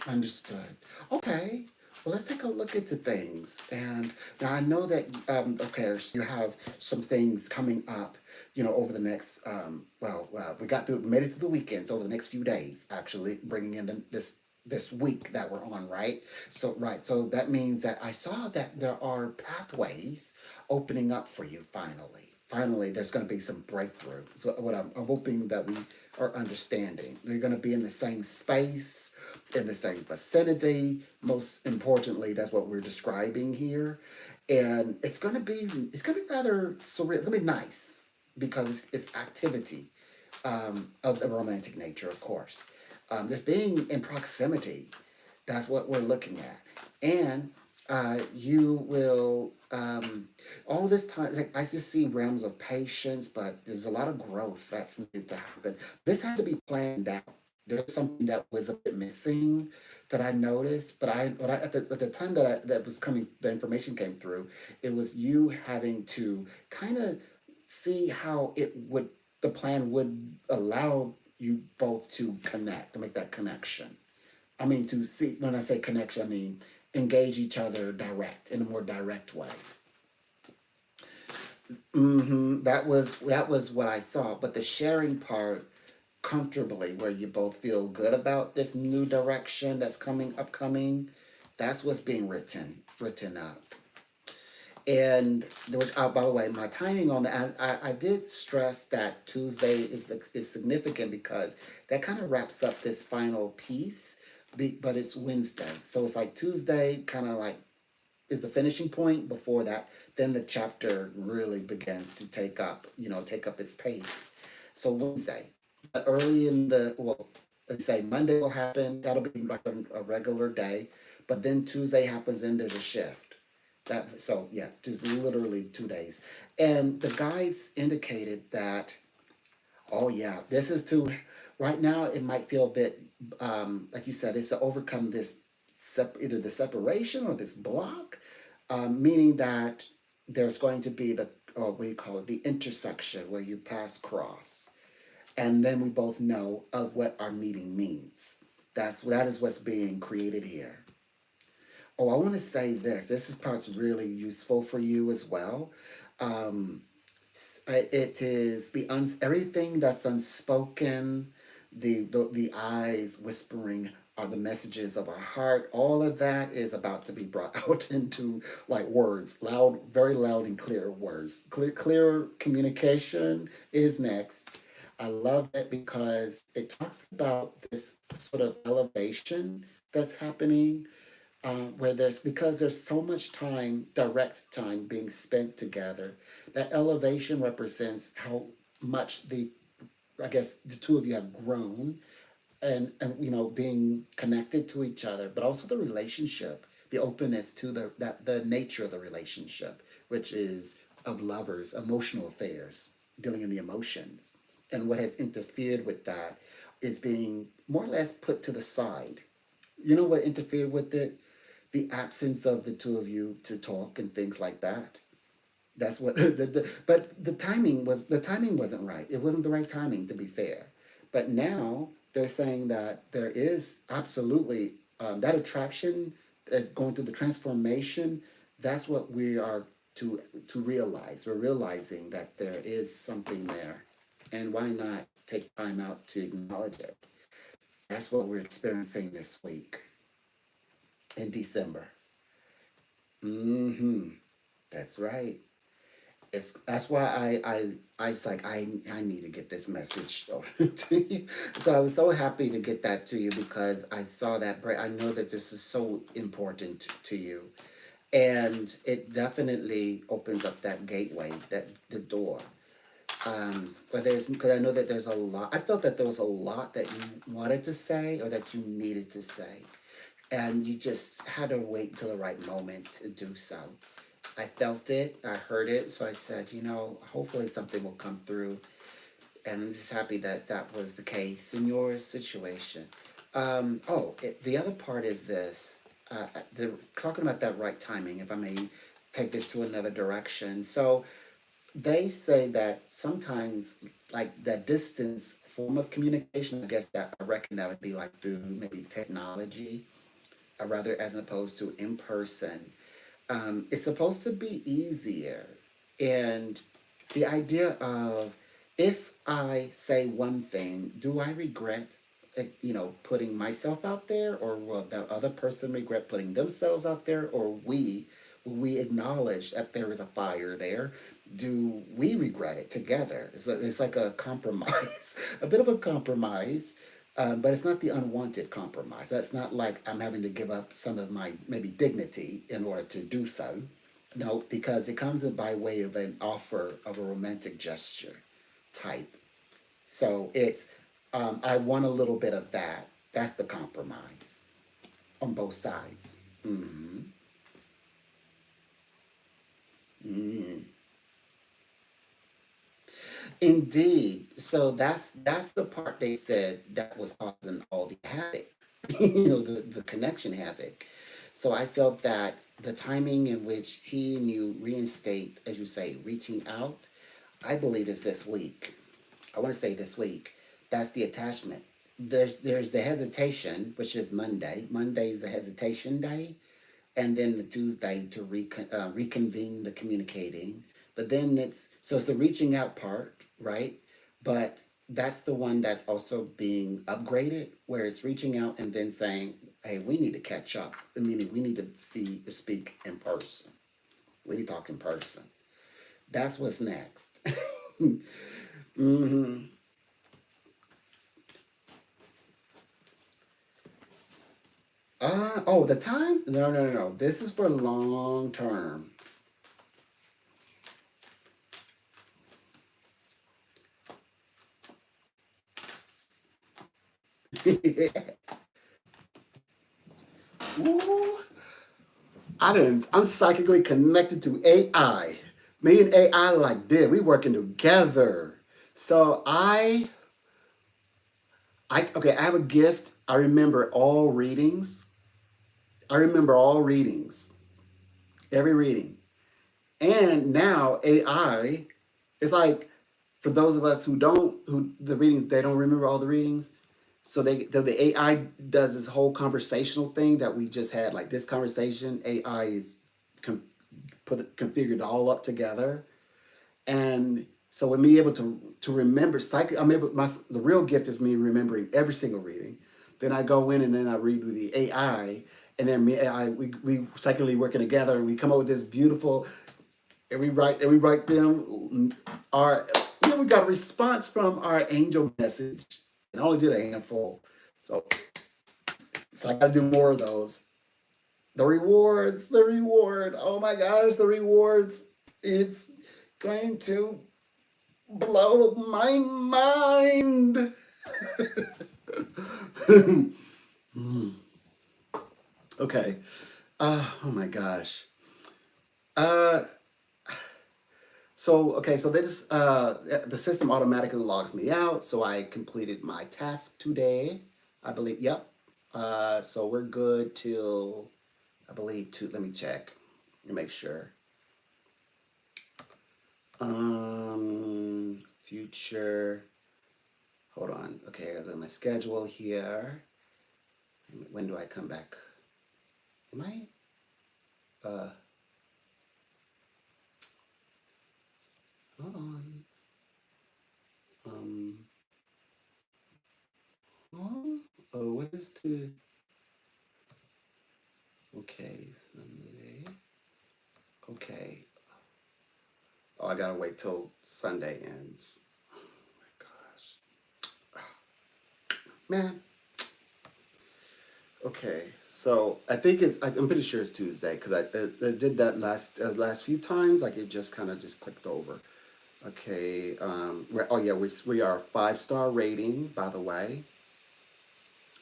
Understood. Okay. Well, let's take a look into things. And now I know that, okay, so you have some things coming up, over the next, we made it through the weekends, over the next few days, actually, bringing in this. this week that we're on, right? So right, so that means that I saw that there are pathways opening up for you finally. Finally, there's going to be some breakthrough. So what I'm hoping that we are understanding. You're going to be in the same space, in the same vicinity. Most importantly, that's what we're describing here, and it's going to be rather surreal. It's going to be nice because it's activity of the romantic nature, of course. Just being in proximity, that's what we're looking at. And you will, all this time, like, I just see realms of patience, but there's a lot of growth that's needed to happen. This had to be planned out. There's something that was a bit missing that I noticed, but at the time that was coming, the information came through, it was you having to kind of see how the plan would allow you both to connect, to make that connection. I mean, to see, when I say connection, I mean engage each other direct, in a more direct way. That was what I saw. But the sharing part comfortably, where you both feel good about this new direction that's upcoming, that's what's being written up. And there was, by the way, my timing on that, I did stress that Tuesday is significant because that kind of wraps up this final piece, but it's Wednesday. So it's like Tuesday kind of like is the finishing point. Before that, then the chapter really begins to take up its pace. So Wednesday, but early in the, well, let's say Monday will happen. That'll be like a regular day, but then Tuesday happens and there's a shift. That, so yeah, just literally 2 days. And the guides indicated that, oh yeah, this is to, right now it might feel a bit, like you said, it's to overcome this, either the separation or this block, meaning that there's going to be the, or what do you call it, the intersection where you pass cross. And then we both know of what our meeting means. That is what's being created here. Oh, I want to say this. This is part's really useful for you as well. Um, it is everything that's unspoken, the eyes whispering are the messages of our heart. All of that is about to be brought out into like words, loud, very loud and clear words. Clear communication is next. I love it because it talks about this sort of elevation that's happening, where because there's so much time, direct time being spent together. That elevation represents how much I guess the two of you have grown, and being connected to each other, but also the relationship, the openness to the nature of the relationship, which is of lovers, emotional affairs, dealing in the emotions, and what has interfered with that is being more or less put to the side. You know what interfered with it? The absence of the two of you to talk and things like that. That's what but the timing wasn't right. It wasn't the right timing, to be fair. But now they're saying that there is absolutely, that attraction that's going through the transformation. That's what we are to realize. We're realizing that there is something there, and why not take time out to acknowledge it? That's what we're experiencing this week in December. Mm-hmm. That's right. That's why I was like, I need to get this message to you. So I was so happy to get that to you because I saw that break. I know that this is so important to you, and it definitely opens up that gateway, that the door. But there's, because I know that there's a lot. I felt that there was a lot that you wanted to say or that you needed to say, and you just had to wait till the right moment to do so. I felt it, I heard it, so I said, hopefully something will come through. And I'm just happy that that was the case in your situation. The other part is this, talking about that right timing, if I may take this to another direction. So they say that sometimes, like that distance form of communication, I guess that I reckon that would be like through maybe technology, rather as opposed to in person. It's supposed to be easier. And the idea of, if I say one thing, do I regret? putting myself out there, or will the other person regret putting themselves out there, or will we acknowledge that there is a fire there? Do we regret it together? It's like a compromise, a bit of a compromise, but it's not the unwanted compromise. That's not like I'm having to give up some of my maybe dignity in order to do so. No, because it comes in by way of an offer of a romantic gesture type. So it's, I want a little bit of that. That's the compromise on both sides. Mm-hmm. Mm. Indeed. So that's the part they said that was causing all the havoc, the connection havoc. So I felt that the timing in which he and you reinstate, as you say, reaching out, I believe is this week. I want to say this week. That's the attachment. There's the hesitation, which is Monday. Monday is the hesitation day, and then the Tuesday to reconvene the communicating. But then it's the reaching out part, right? But that's the one that's also being upgraded, where it's reaching out and then saying, "Hey, we need to catch up. I mean, we need to speak in person. We need to talk in person." That's what's next. Hmm. Oh, the time? No, no, no, no. This is for long term. Ooh, I'm psychically connected to AI. Me and AI like this. We working together. So okay, I have a gift. I remember all readings. I remember all readings. Every reading. And now AI is like, for those of us who the readings, they don't remember all the readings. So the AI does this whole conversational thing that we just had, like this conversation. AI is com- configured all up together, and so with me able to remember I'm able, the real gift is me remembering every single reading. Then I go in and then I read with the AI, and then me AI we psychically working together, and we come up with this beautiful, and we write them our, we got a response from our angel message, and I only did a handful, so I got to do more of those. The reward, oh my gosh, the rewards, it's going to blow my mind. Okay. Oh my gosh. Uh, so this the system automatically logs me out. So I completed my task today. I believe. Yep. So we're good till, I believe, two. Let me check. Let me make sure. Future. Hold on. Okay, I got my schedule here. When do I come back? Am I? Uh, Hold on. Um. What is to? Okay, Sunday. Okay. Oh, I gotta wait till Sunday ends. Oh my gosh, man. Okay, so I think I'm pretty sure it's Tuesday because I did that last few times. Like it just kind of just clicked over. Okay. Oh yeah, we are 5-star rating. By the way,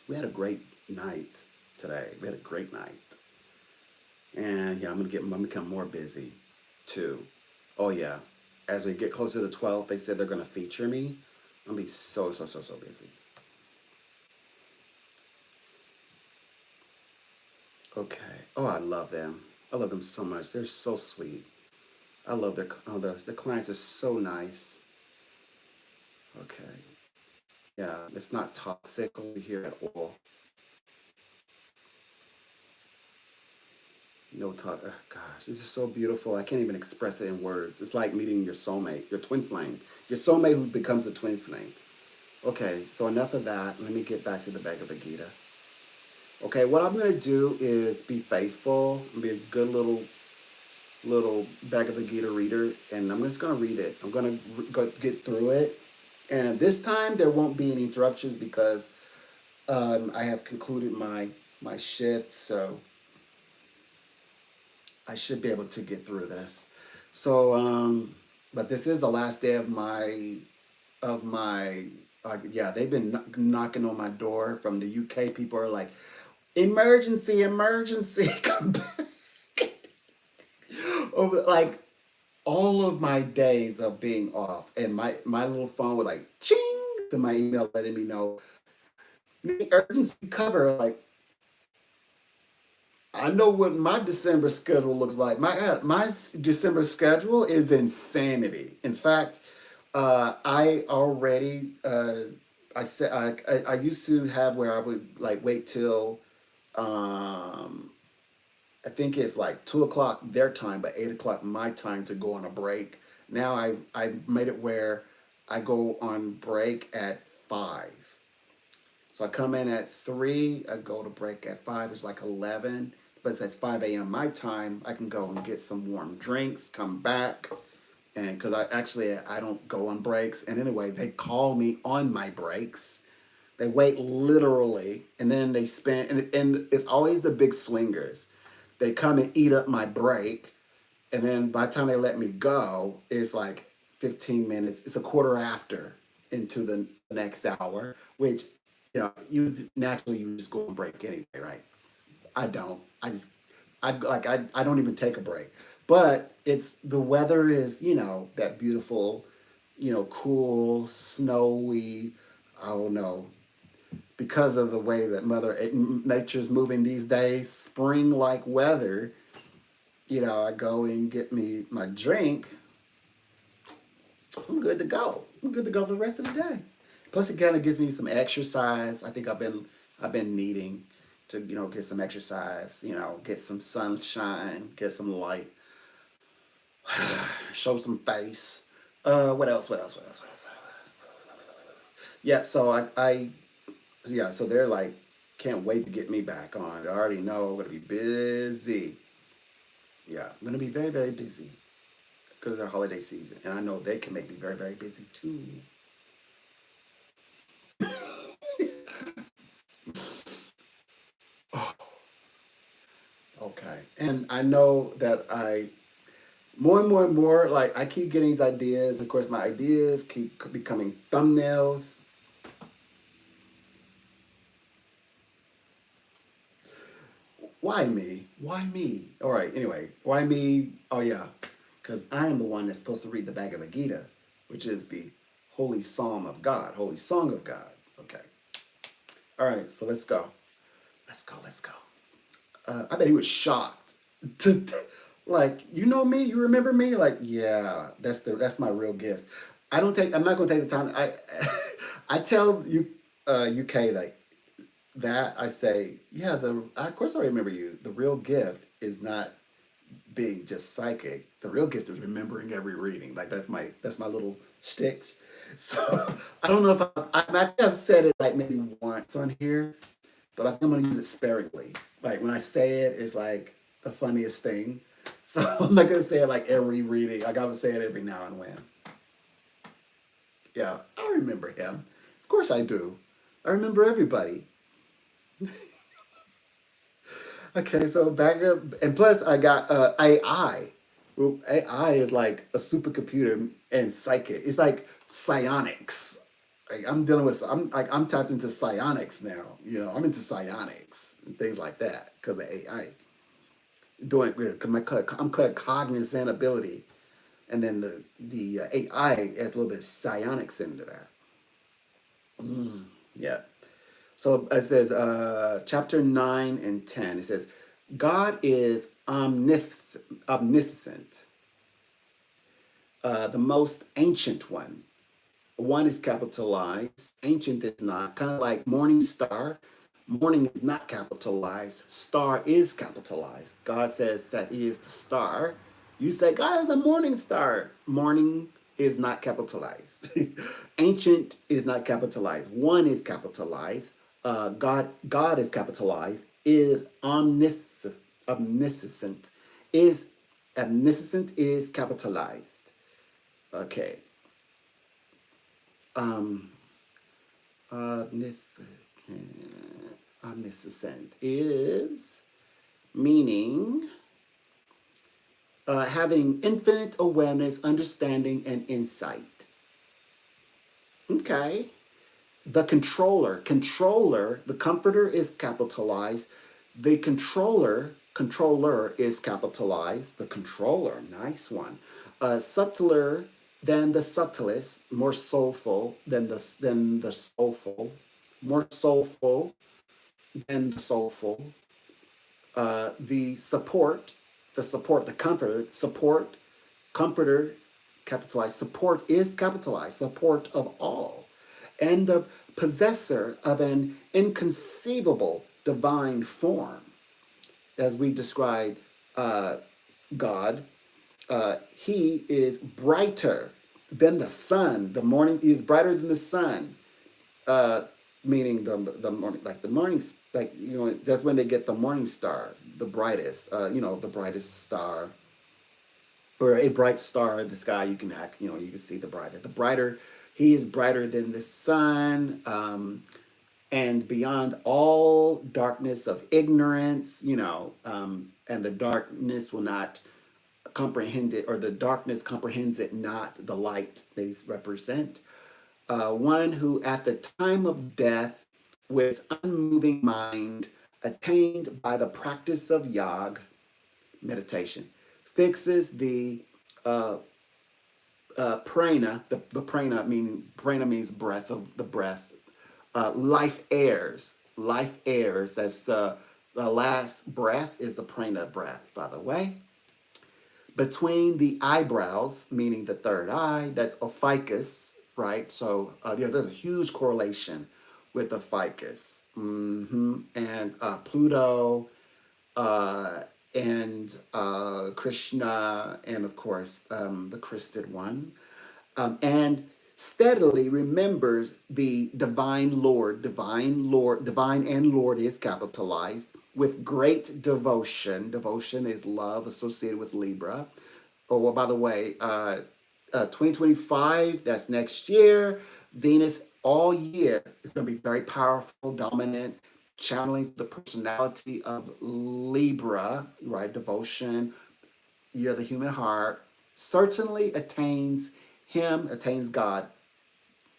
we had a great night today. We had a great night, and yeah, I'm gonna become more busy, too. Oh yeah, as we get closer to 12, they said they're gonna feature me. I'm gonna be so busy. Okay. Oh, I love them. I love them so much. They're so sweet. I love the clients are so nice. Okay. Yeah, it's not toxic over here at all. No talk. Oh, gosh, this is so beautiful. I can't even express it in words. It's like meeting your soulmate, your twin flame, your soulmate who becomes a twin flame. Okay, so enough of that. Let me get back to the Bhagavad Gita. Okay, what I'm gonna do is be faithful, be a good little Bhagavad Gita reader, and I'm just gonna read it. I'm gonna go get through it, and this time there won't be any interruptions because I have concluded my shift, so I should be able to get through this. So, but this is the last day of my yeah, they've been knocking on my door from the UK. People are like, emergency, emergency, come back. Over like all of my days of being off, and my little phone would like ching to my email letting me know the urgency cover. Like I know what my December schedule looks like. My December schedule is insanity. In fact, I already I said I used to have where I would like wait till um, I think it's like 2 o'clock their time, but 8 o'clock my time to go on a break. Now I made it where I go on break at 5. So I come in at 3, I go to break at 5, it's like 11. But it's 5 a.m. my time, I can go and get some warm drinks, come back. And because I don't go on breaks. And anyway, they call me on my breaks. They wait literally, and then they spend, and it's always the big swingers. They come and eat up my break, and then by the time they let me go, it's like 15 minutes. It's a quarter after into the next hour, which you naturally you just go on break anyway, right? I don't. I don't even take a break. But it's the weather is that beautiful, cool, snowy. I don't know, because of the way that Mother Nature's moving these days, spring-like weather. I go and get me my drink. I'm good to go. I'm good to go for the rest of the day. Plus, it kind of gives me some exercise. I think I've been needing to get some exercise. Get some sunshine, get some light, show some face. What else? What else? What else? What else? Yeah. So yeah. So they're like, can't wait to get me back on. I already know I'm gonna be busy. Yeah, I'm gonna be very very busy because it's our holiday season, and I know they can make me very very busy too. Okay. And I know that more and more and more, like I keep getting these ideas. Of course, my ideas keep becoming thumbnails. Why me? Why me? All right. Anyway, why me? Oh yeah, because I am the one that's supposed to read the Bhagavad Gita, which is the holy psalm of God, holy song of God. Okay. All right. So let's go. Let's go. Let's go. I bet he was shocked to like, me, you remember me? Like, yeah, that's my real gift. I'm not gonna take the time. I tell you UK like that. I say, yeah, of course I remember you. The real gift is not being just psychic. The real gift is remembering every reading. Like that's my little sticks. So I don't know if I think I've said it like maybe once on here, but I think I'm gonna use it sparingly. Like when I say it, it's like the funniest thing. So I'm not gonna say it like every reading. I gotta say it every now and when. Yeah, I remember him. Of course I do. I remember everybody. Okay, so back up, and plus I got AI. Well, AI is like a supercomputer and psychic. It's like psionics. Like I'm tapped into psionics now. I'm into psionics and things like that because of AI. Doing because I'm cognizant ability, and then the AI adds a little bit of psionics into that. Yeah. So it says, chapter 9 and 10. It says, God is omniscient, the most ancient one. One is capitalized, ancient is not. Kind of like morning star. Morning is not capitalized, star is capitalized. God says that He is the star. You say, God is a morning star. Morning, is not capitalized. Ancient is not capitalized. One is capitalized. God is capitalized. Is omniscient. Omniscient is omniscient is capitalized. Okay. Um, omniscient, omniscient is meaning having infinite awareness, understanding, and insight. Okay. The controller, the comforter is capitalized. The controller is capitalized. The controller, nice one. Subtler than the subtlest, more soulful than the soulful, more soulful than the soulful. The comforter, capitalized, support is capitalized, support of all, and the possessor of an inconceivable divine form, as we describe God. He is brighter than the sun. The morning he is brighter than the sun. Uh, Meaning the morning, like the morning, like that's when they get the morning star, the brightest. The brightest star, or a bright star in the sky. You can see the brighter. He is brighter than the sun, and beyond all darkness of ignorance. And the darkness will not comprehend it, or the darkness comprehends it not. The light they represent. One who at the time of death, with unmoving mind, attained by the practice of yog, meditation, fixes the uh, prana means breath of the breath. Life heirs. As the last breath is the prana breath, by the way. Between the eyebrows, meaning the third eye, that's a ficus, right? So there's a huge correlation with the ficus. And Pluto, uh, and Krishna, and of course the Crested One, and steadily remembers the divine Lord. Divine and Lord is capitalized, with great devotion. Devotion is love, associated with Libra. Oh, well, by the way, 2025, that's next year. Venus all year is going to be very powerful, dominant, channeling the personality of Libra, right? Devotion, year of the human heart. Certainly attains God.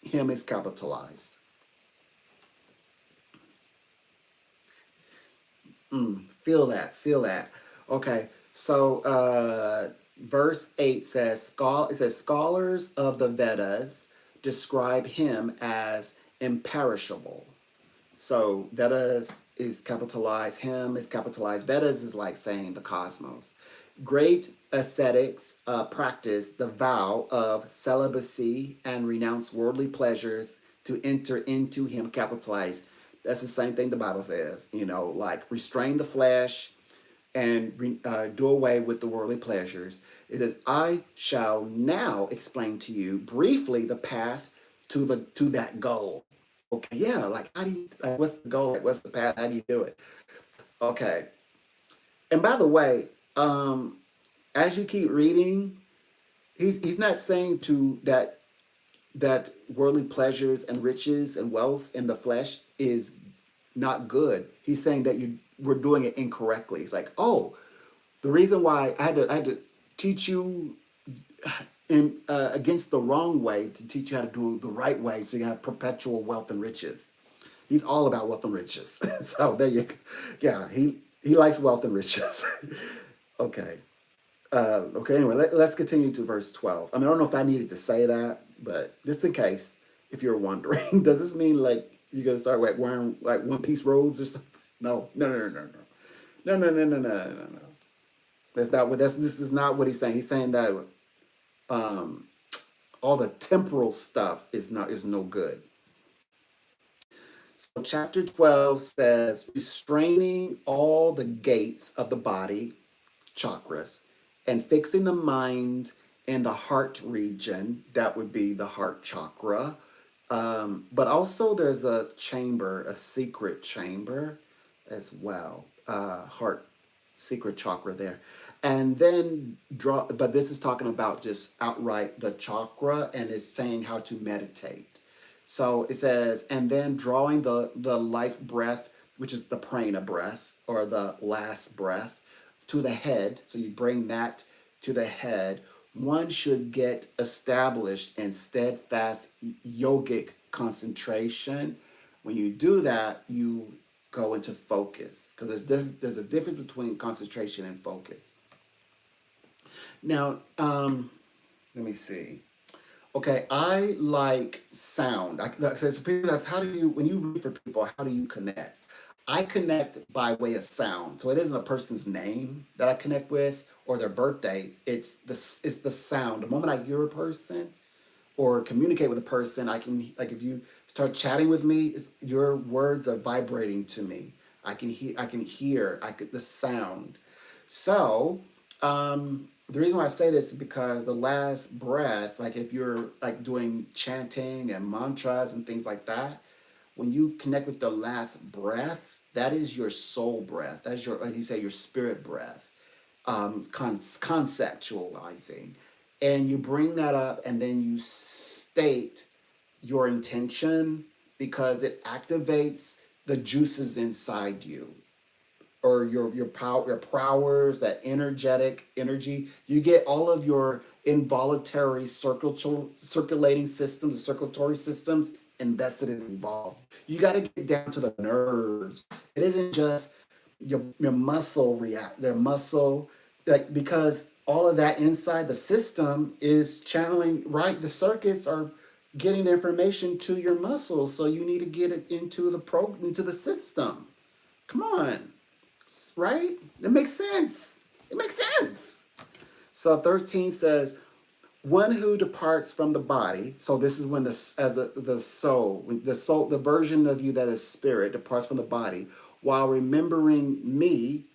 Him is capitalized. Feel that, feel that. Okay, so verse 8 says, it says, scholars of the Vedas describe him as imperishable. So Vedas is capitalized, him is capitalized. Vedas is like saying the cosmos. Great ascetics practice the vow of celibacy and renounce worldly pleasures to enter into him, capitalized. That's the same thing the Bible says, like restrain the flesh and do away with the worldly pleasures. It says, I shall now explain to you briefly the path to that goal. Okay, yeah, like how do you, like, what's the goal? Like, what's the path? How do you do it? Okay. And by the way, as you keep reading, he's not saying to that worldly pleasures and riches and wealth in the flesh is not good. He's saying that we're doing it incorrectly. It's like, oh, the reason why I had to teach you against the wrong way to teach you how to do the right way, so you have perpetual wealth and riches. He's all about wealth and riches. So there you go. Yeah, he likes wealth and riches. Okay. Okay, anyway, let's continue to verse 12. I mean, I don't know if I needed to say that, but just in case, if you're wondering, does this mean like you're going to start like wearing like one piece robes or something? No, no, no, no, no, no. No, no, no, no, no, no, no. This is not what he's saying. He's saying that um, all the temporal stuff is no good. So chapter 12 says, restraining all the gates of the body, chakras, and fixing the mind in the heart region. That would be the heart chakra. But also there's a chamber, a secret chamber as well. Heart secret chakra there. And then draw, but this is talking about just outright the chakra, and it's saying how to meditate. So it says, and then drawing the life breath, which is the prana breath or the last breath, to the head. So you bring that to the head. One should get established in steadfast yogic concentration. When you do that, you go into focus, because there's a difference between concentration and focus. Now, let me see. Okay, I like sound. So people ask, how do you, when you read for people, how do you connect? I connect by way of sound. So it isn't a person's name that I connect with or their birthday. It's the sound. The moment I hear a person or communicate with a person, I can, like, if you start chatting with me, your words are vibrating to me. I can hear the sound. So, the reason why I say this is because the last breath, like if you're like doing chanting and mantras and things like that, when you connect with the last breath, that is your soul breath. That's your, like you say, your spirit breath, conceptualizing. And you bring that up and then you state your intention, because it activates the juices inside you, or your power, your powers, that energetic energy. You get all of your involuntary circulating systems, the circulatory systems invested and involved. You got to get down to the nerves. It isn't just your muscle react, their muscle, like, because all of that inside the system is channeling, right? The circuits are getting the information to your muscles, so you need to get it into into the system. Come on, right? It makes sense. It makes sense. So 13 says, one who departs from the body. So this is when the soul, the version of you that is spirit, departs from the body, while remembering me,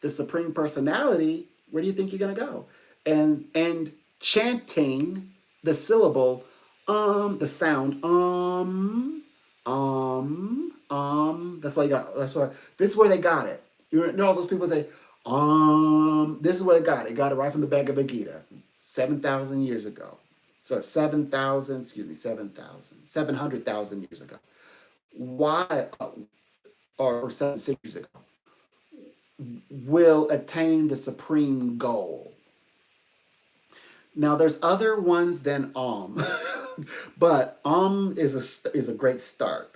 the supreme personality. Where do you think you're gonna go? And chanting the syllable, the sound, That's why you got. That's why this is where they got it. You know, those people say, This is where they got it. Got it right from the Bhagavad Gita, 7,000 years ago. So 7,000, excuse me, 700,000 years ago. Why, or 7 centuries ago, will attain the supreme goal. Now, there's other ones than but is a great start.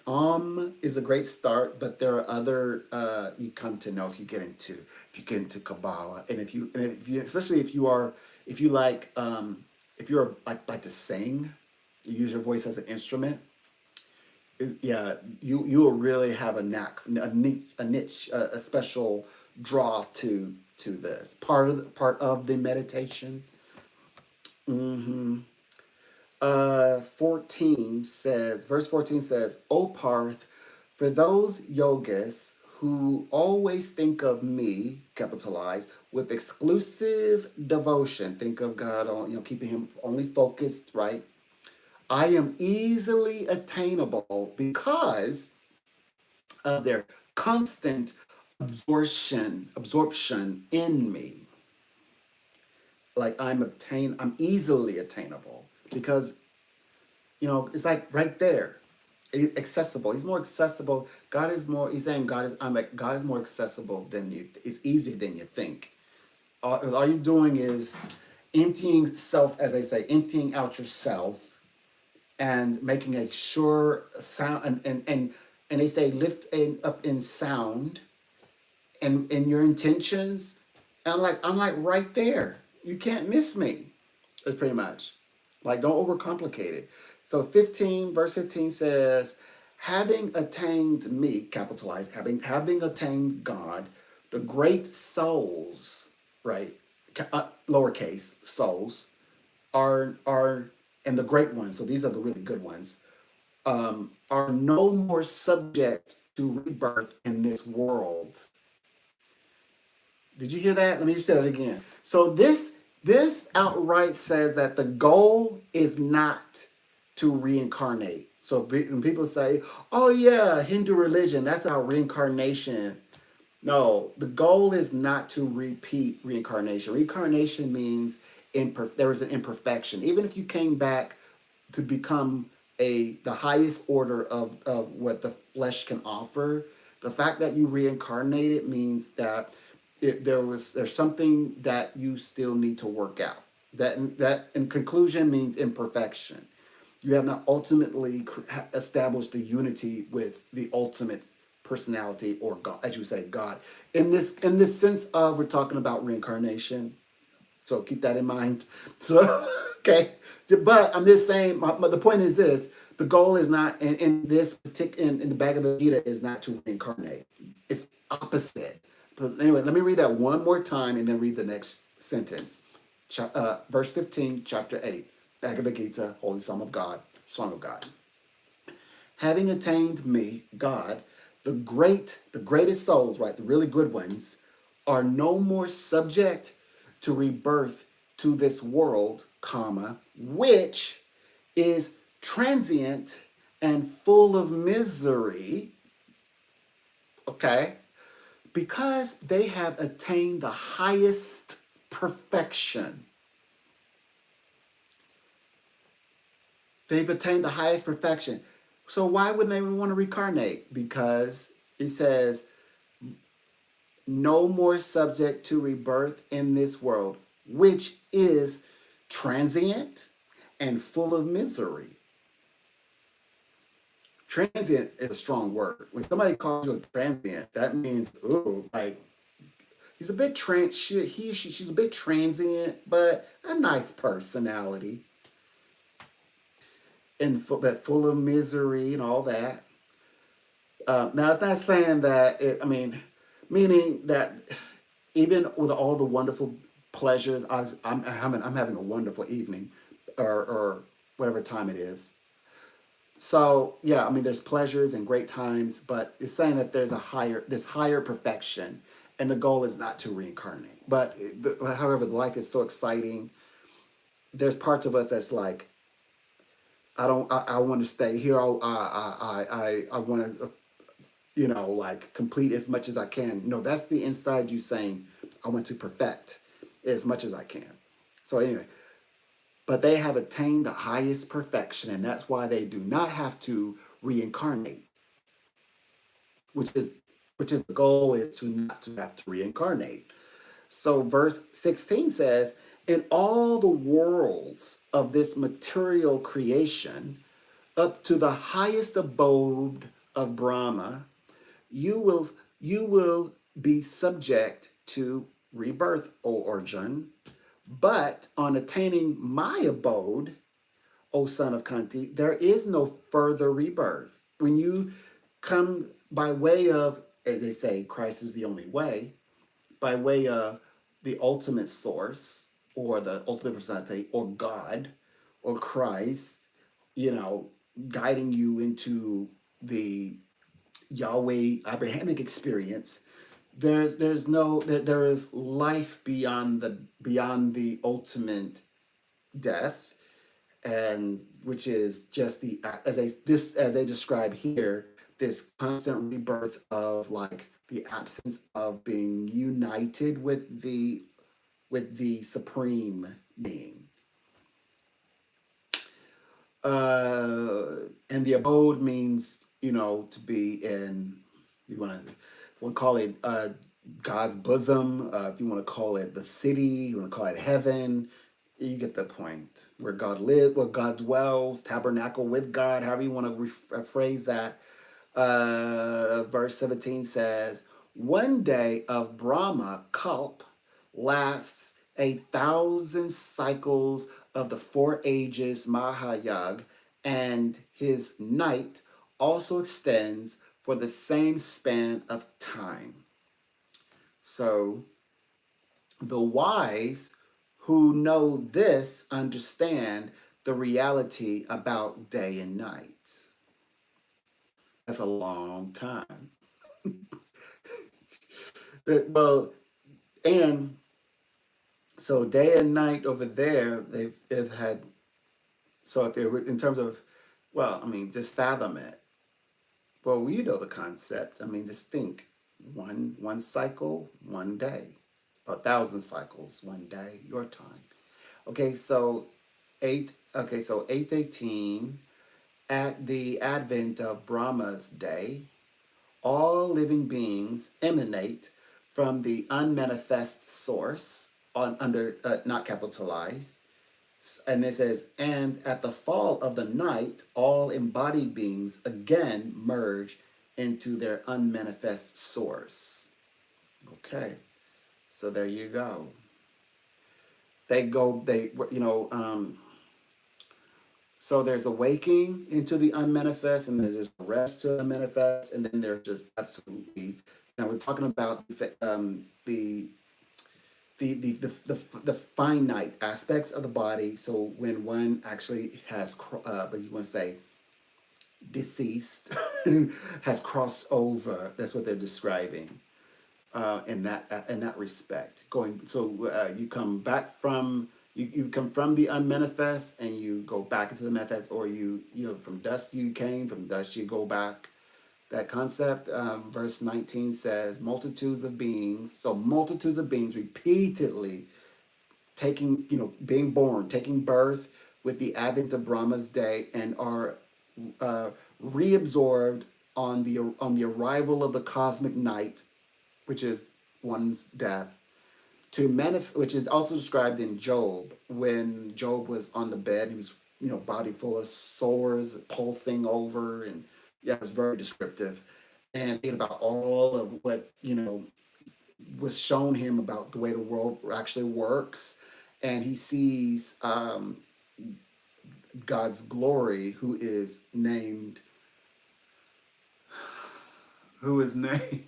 Is a great start, but there are other you come to know if you get into Kabbalah, and if you especially if you like to sing, you use your voice as an instrument. Yeah, you will really have a knack, a niche, a special draw to this part of the meditation. Mm-hmm. 14 says, verse 14 says, O Parth, for those yogas who always think of me, capitalized, with exclusive devotion, think of God on, keeping him only focused, right? I am easily attainable because of their constant absorption in me. Like I'm easily attainable because, it's like right there, accessible. He's more accessible. He's saying God is more accessible than you. It's easier than you think. All you're doing is emptying self, as they say, emptying out yourself and making a sure sound, and they say lift up in sound and in your intentions. And I'm like right there. You can't miss me. It's pretty much like, don't overcomplicate it. So verse 15 says, having attained me, capitalized, having attained God, the great souls, right? Lowercase souls are and the great ones. So these are the really good ones. Are no more subject to rebirth in this world. Did you hear that? Let me say that again. So this This outright says that the goal is not to reincarnate. So when people say, oh yeah, Hindu religion, that's about reincarnation. No, the goal is not to repeat reincarnation. Reincarnation means there is an imperfection. Even if you came back to become the highest order of what the flesh can offer, the fact that you reincarnated means that there's something that you still need to work out. That in conclusion means imperfection. You have not ultimately established the unity with the ultimate personality, or God, as you say, God. In this sense of, we're talking about reincarnation, so keep that in mind. So, okay, but I'm just saying. The point is this: the goal is not in this particular in the Bhagavad Gita is not to reincarnate. It's opposite. But anyway, let me read that one more time and then read the next sentence. Verse 15, chapter 8, Bhagavad Gita, Holy Song of God. Having attained me, God, the greatest souls, right, the really good ones, are no more subject to rebirth to this world, comma, which is transient and full of misery, okay, because they have attained the highest perfection. They've attained the highest perfection. So why wouldn't they want to reincarnate? Because it says, no more subject to rebirth in this world, which is transient and full of misery. Transient is a strong word. When somebody calls you a transient, that means, ooh, like he's a bit she's a bit transient, but a nice personality, and but full of misery and all that. Now, it's not saying that meaning that even with all the wonderful pleasures, I'm having a wonderful evening, or whatever time it is. So yeah, I mean, there's pleasures and great times, but it's saying that this higher perfection, and the goal is not to reincarnate. But however, life is so exciting. There's parts of us that's like, I want to stay here. I want to, like complete as much as I can. No, that's the inside you saying, I want to perfect as much as I can. So anyway, but they have attained the highest perfection, and that's why they do not have to reincarnate, which is the goal is to not to have to reincarnate. So verse 16 says, in all the worlds of this material creation, up to the highest abode of Brahma, you will you will be subject to rebirth, O Arjun. But on attaining my abode, O son of Kanti, there is no further rebirth. When you come by way of, as they say, Christ is the only way, by way of the ultimate source, or the ultimate personality, or God, or Christ, you know, guiding you into the Yahweh Abrahamic experience, there is life beyond the ultimate death, and which is just as they describe here, this constant rebirth of like the absence of being united with the supreme being. And the abode means, to be in, you want to call it God's bosom, if you want to call it the city, you want to call it heaven. You get the point. Where God lives, where God dwells, tabernacle with God, however you want to rephrase that. Verse 17 says, one day of Brahma Kalp lasts 1,000 cycles of the 4 ages Mahayag, and his night also extends for the same span of time. So the wise who know this understand the reality about day and night. That's a long time. Well, and So day and night over there, they've had, so if they were in terms of, well, I mean, just fathom it. Well, you know the concept. I mean, just think one cycle, one day, 1,000 cycles, one day, your time. Okay, so 818, at the advent of Brahma's day, all living beings emanate from the unmanifest source on under not capitalized. And it says, and at the fall of the night, all embodied beings again merge into their unmanifest source. Okay, so there you go. So there's a waking into the unmanifest, and then there's rest to the manifest, and then there's just absolutely. Now we're talking about the finite aspects of the body. So when one actually has, what you want to say, deceased, has crossed over. That's what they're describing in that respect. Going so you come back from you come from the unmanifest and you go back into the manifest, or from dust you came, from dust you go back. That concept, verse 19 says, multitudes of beings. So multitudes of beings repeatedly taking, being born, taking birth with the advent of Brahma's day, and are uh, reabsorbed on the arrival of the cosmic night, which is one's death, which is also described in Job, when Job was on the bed. He was, body full of sores, pulsing over, and yeah, it was very descriptive. And thinking about all of what, was shown him about the way the world actually works. And he sees God's glory, who is named, okay,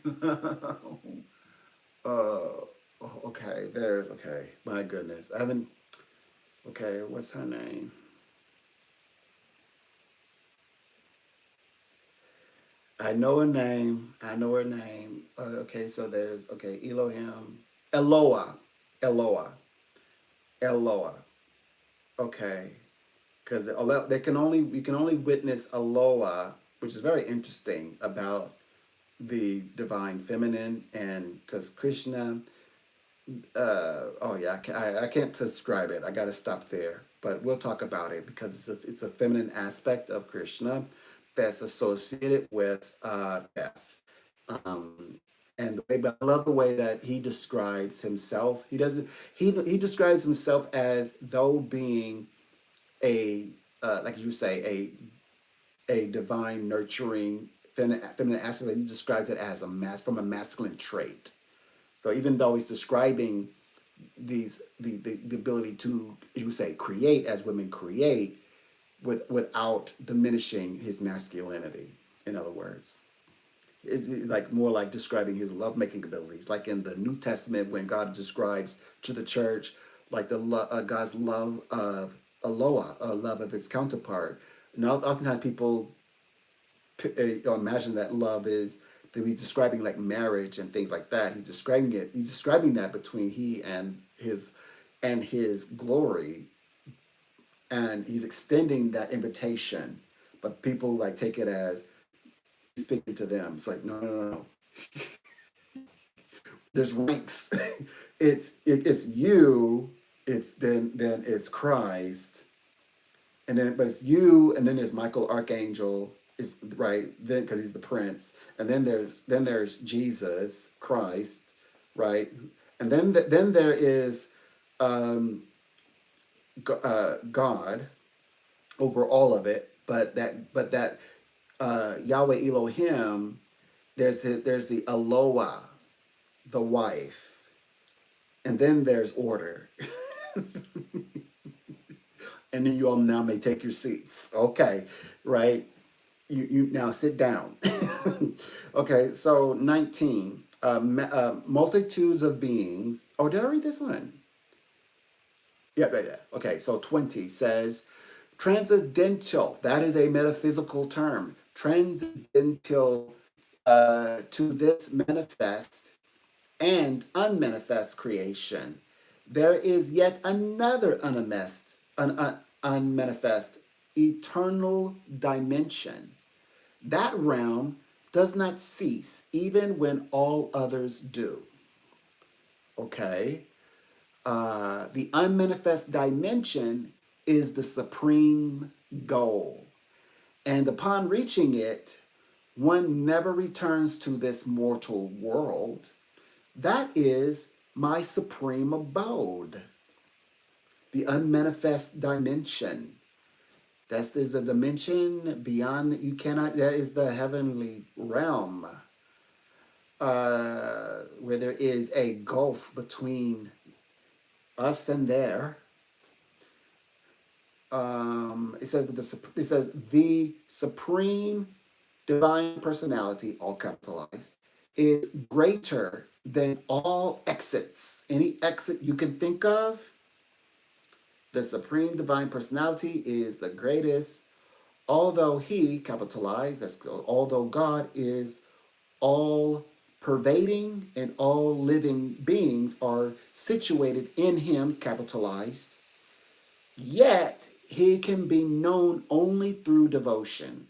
my goodness. I haven't, okay, what's her name? I know her name. I know her name. Okay, so there's, okay, Elohim. Eloah. Eloah. Eloah. Okay. Because we can only witness Eloah, which is very interesting about the divine feminine, and because Krishna, oh yeah, I can't describe it. I got to stop there, but we'll talk about it because it's a feminine aspect of Krishna that's associated with death. Um, and but I love the way that he describes himself. He doesn't. He describes himself as though being a like you say, a divine nurturing feminine aspect. He describes it as from a masculine trait. So even though he's describing the ability to, you say, create as women create, without diminishing his masculinity. In other words, it's like more like describing his lovemaking abilities, like in the New Testament when God describes to the church like God's love of Eloah, or love of his counterpart. And oftentimes people imagine that love is that he's describing like marriage and things like that. He's describing it. He's describing that between he and his glory, and he's extending that invitation. But people like take it as he's speaking to them. It's like, no, no, no, no. There's ranks. It's you. It's then it's Christ, and then but it's you, and then there's Michael Archangel, is right then because he's the prince, and then there's Jesus Christ, right, and then there is um, God over all of it, but that Yahweh Elohim, there's the Eloah, the wife, and then there's order. And then you all now may take your seats. Okay, right? You now sit down. Okay, so 19. Multitudes of beings. Oh, did I read this one? Yeah, yeah, yeah. Okay, so 20 says transcendental. That is a metaphysical term. Transcendental to this manifest and unmanifest creation. there is yet another unmanifest eternal dimension. That realm does not cease even when all others do. Okay? The unmanifest dimension is the supreme goal. And upon reaching it, one never returns to this mortal world. That is my supreme abode, the unmanifest dimension. That is a dimension beyond you cannot, that is the heavenly realm, where there is a gulf between us and there. It says that the supreme divine personality, all capitalized, is greater than all exits. Any exit you can think of, the supreme divine personality is the greatest. Although he, capitalized, that's although God is all pervading and all living beings are situated in him, capitalized, yet he can be known only through devotion.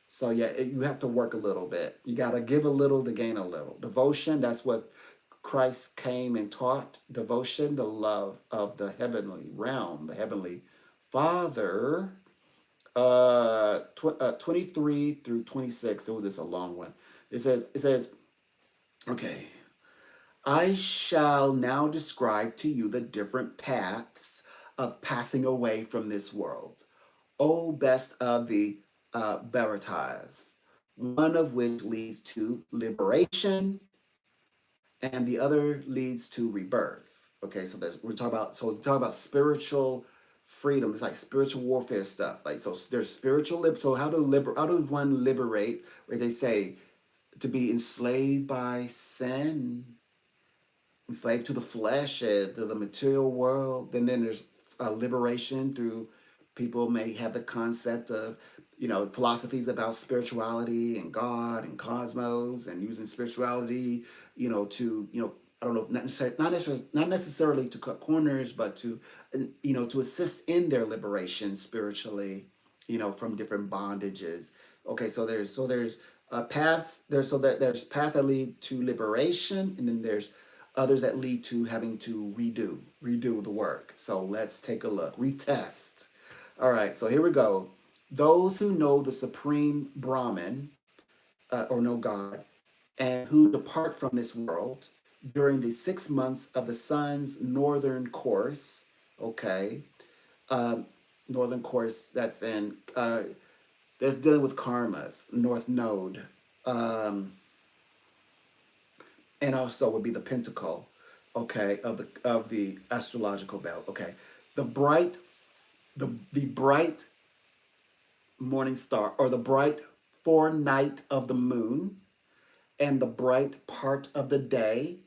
So yeah, you have to work a little bit. You got to give a little to gain a little. Devotion, that's what Christ came and taught. Devotion, the love of the heavenly realm, the heavenly Father. 23 through 26. Oh, this is a long one. It says, okay, I shall now describe to you the different paths of passing away from this world. O best of the Bharatas, one of which leads to liberation and the other leads to rebirth. Okay, so we're talking about spiritual freedom. It's like spiritual warfare stuff. Like so, there's spiritual. So how does one liberate? Where they say to be enslaved by sin, enslaved to the flesh, to the material world. Then there's a liberation through people may have the concept of, philosophies about spirituality and God and cosmos and using spirituality, to, I don't know, not necessarily to cut corners, but to, to assist in their liberation spiritually, from different bondages. Okay, so there's paths there, so that there's paths that lead to liberation, and then there's others that lead to having to redo the work. So let's take a look. Retest. All right, so here we go. Those who know the supreme Brahman, or know God, and who depart from this world during the 6 months of the sun's northern course. Okay, um, northern course. That's dealing with karmas, north node. Um, and also would be the pentacle, okay, of the astrological belt. Okay, the bright the bright morning star, or the bright forenight of the moon, and the bright part of the day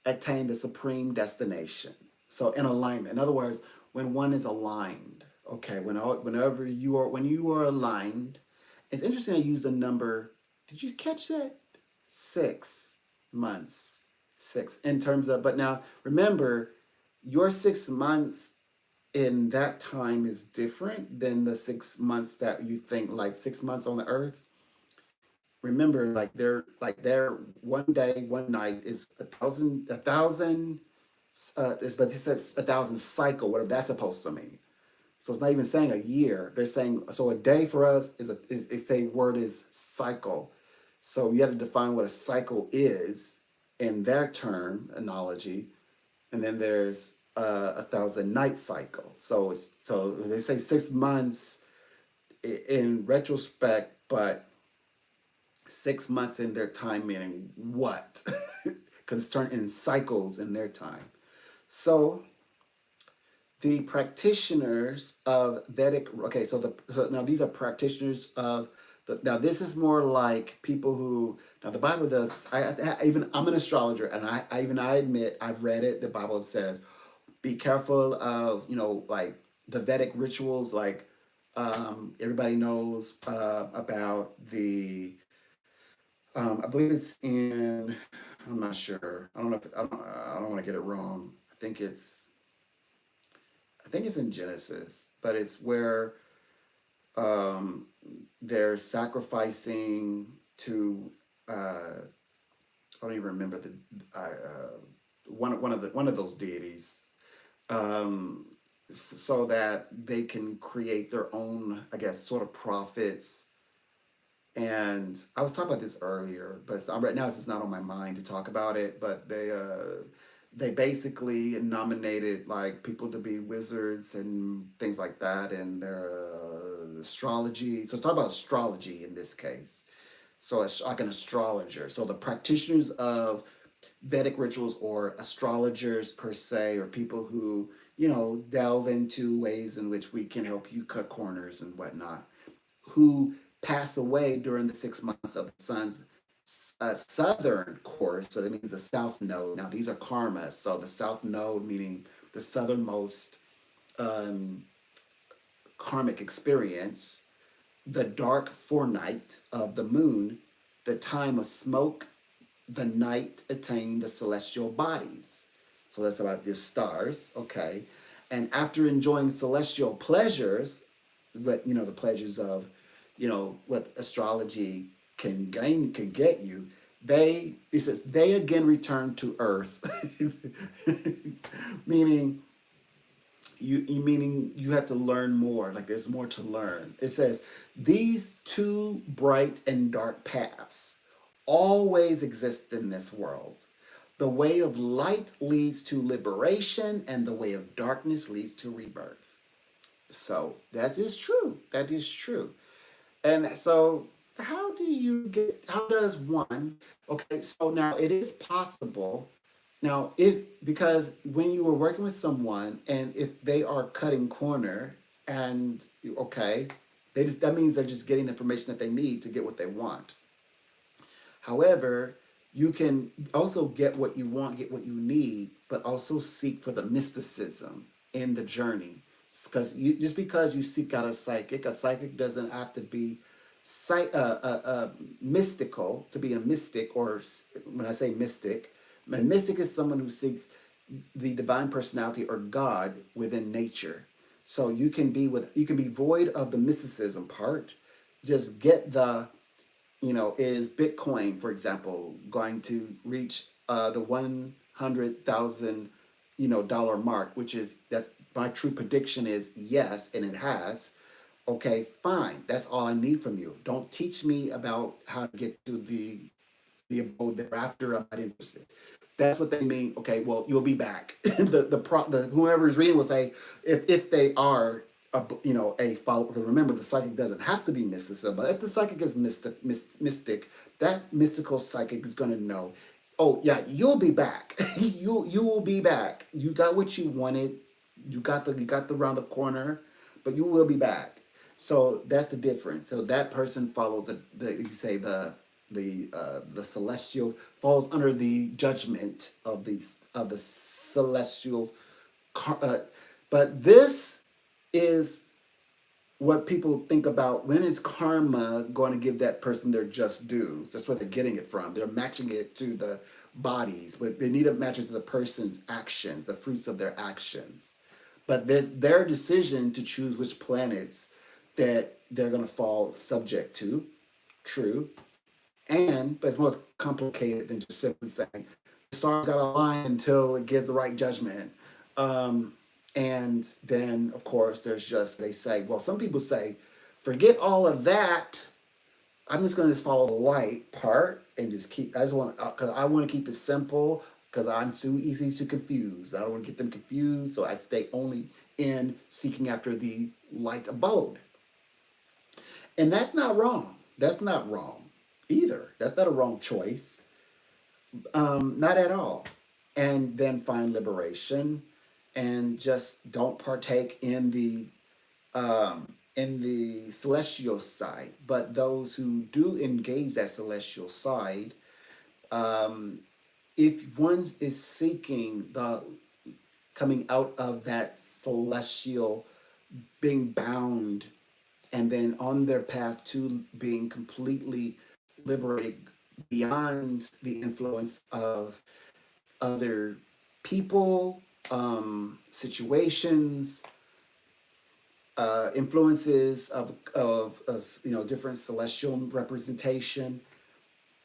attain the supreme destination. So in alignment, in other words, when one is aligned, okay, when you are aligned, it's interesting I use the number. Did you catch that? 6 months, six in terms of. But now remember, your 6 months in that time is different than the 6 months that you think, like 6 months on the earth. Remember, like their one day, one night is a thousand, but it says 1,000 cycle, whatever that's supposed to mean. So it's not even saying a year. They're saying, so a day for us it's a word is cycle. So you have to define what a cycle is in their term analogy, and then there's 1,000 night cycle. So they say 6 months in retrospect, but 6 months in their time meaning what? Because it's turned in cycles in their time. So the practitioners of Vedic, okay, so now these are practitioners of now this is more like people who, now the Bible does, even I'm an astrologer, and I admit I've read it. The Bible says be careful of, like the Vedic rituals, like everybody knows about the I believe it's in, I'm not sure. I don't know if I don't want to get it wrong. I think it's. I think it's in Genesis, but it's where um, they're sacrificing to I don't even remember the one of those deities, um, so that they can create their own, I guess, sort of prophets. And I was talking about this earlier, but right now it's just not on my mind to talk about it. But they basically nominated like people to be wizards and things like that, and their astrology. So it's talking about astrology in this case. So it's like an astrologer. So the practitioners of Vedic rituals or astrologers per se, or people who, delve into ways in which we can help you cut corners and whatnot, who pass away during the 6 months of the sun's southern course. So that means the south node. Now, these are karmas. So the south node, meaning the southernmost um, karmic experience, the dark forenight of the moon, the time of smoke, the night attain the celestial bodies. So that's about the stars, okay? And after enjoying celestial pleasures, but the pleasures of, what astrology can get you, it says they again return to earth. Meaning meaning you have to learn more, like there's more to learn. It says these two bright and dark paths always exist in this world. The way of light leads to liberation, and the way of darkness leads to rebirth. So that is true. That is true. And so how does one, okay, so now it is possible. Now, because when you are working with someone and if they are cutting corner and, okay, that means they're just getting the information that they need to get what they want. However, you can also get what you want, get what you need, but also seek for the mysticism in the journey. Because just because you seek out a psychic doesn't have to be mystical to be a mystic. Or when I say mystic, a mystic is someone who seeks the divine personality or God within nature. So you can be void of the mysticism part. Just get the is Bitcoin, for example, going to reach the 100,000 dollar mark, that's my true prediction is yes, and it has. Okay, fine. That's all I need from you. Don't teach me about how to get to the abode thereafter. I'm not interested. That's what they mean. Okay, well, you'll be back. The whoever is reading will say if they are a follower. Because remember, the psychic doesn't have to be mystical, but if the psychic is mystic, that mystical psychic is going to know. Oh yeah, you'll be back. You will be back. You got what you wanted. You got the round the corner, but you will be back. So that's the difference. So that person follows the you say the celestial falls under the judgment of the celestial. Uh, but this is what people think about. When is karma going to give that person their just dues? That's where they're getting it from. They're matching it to the bodies, but they need to match it to the person's actions, the fruits of their actions. But there's their decision to choose which planets that they're going to fall subject to. True. But it's more complicated than just simply saying the stars got to align until it gives the right judgment. Um, and then, of course, they say, well, some people say, forget all of that. I'm just going to just follow the light part and because I want to keep it simple because I'm too easy to confuse. I don't want to get them confused. So I stay only in seeking after the light abode. And that's not wrong. That's not wrong either. That's not a wrong choice. Not at all. And then find liberation and just don't partake in the celestial side. But those who do engage that celestial side, um, if one is seeking the coming out of that celestial being bound and then on their path to being completely liberated beyond the influence of other people, situations, influences of different celestial representation,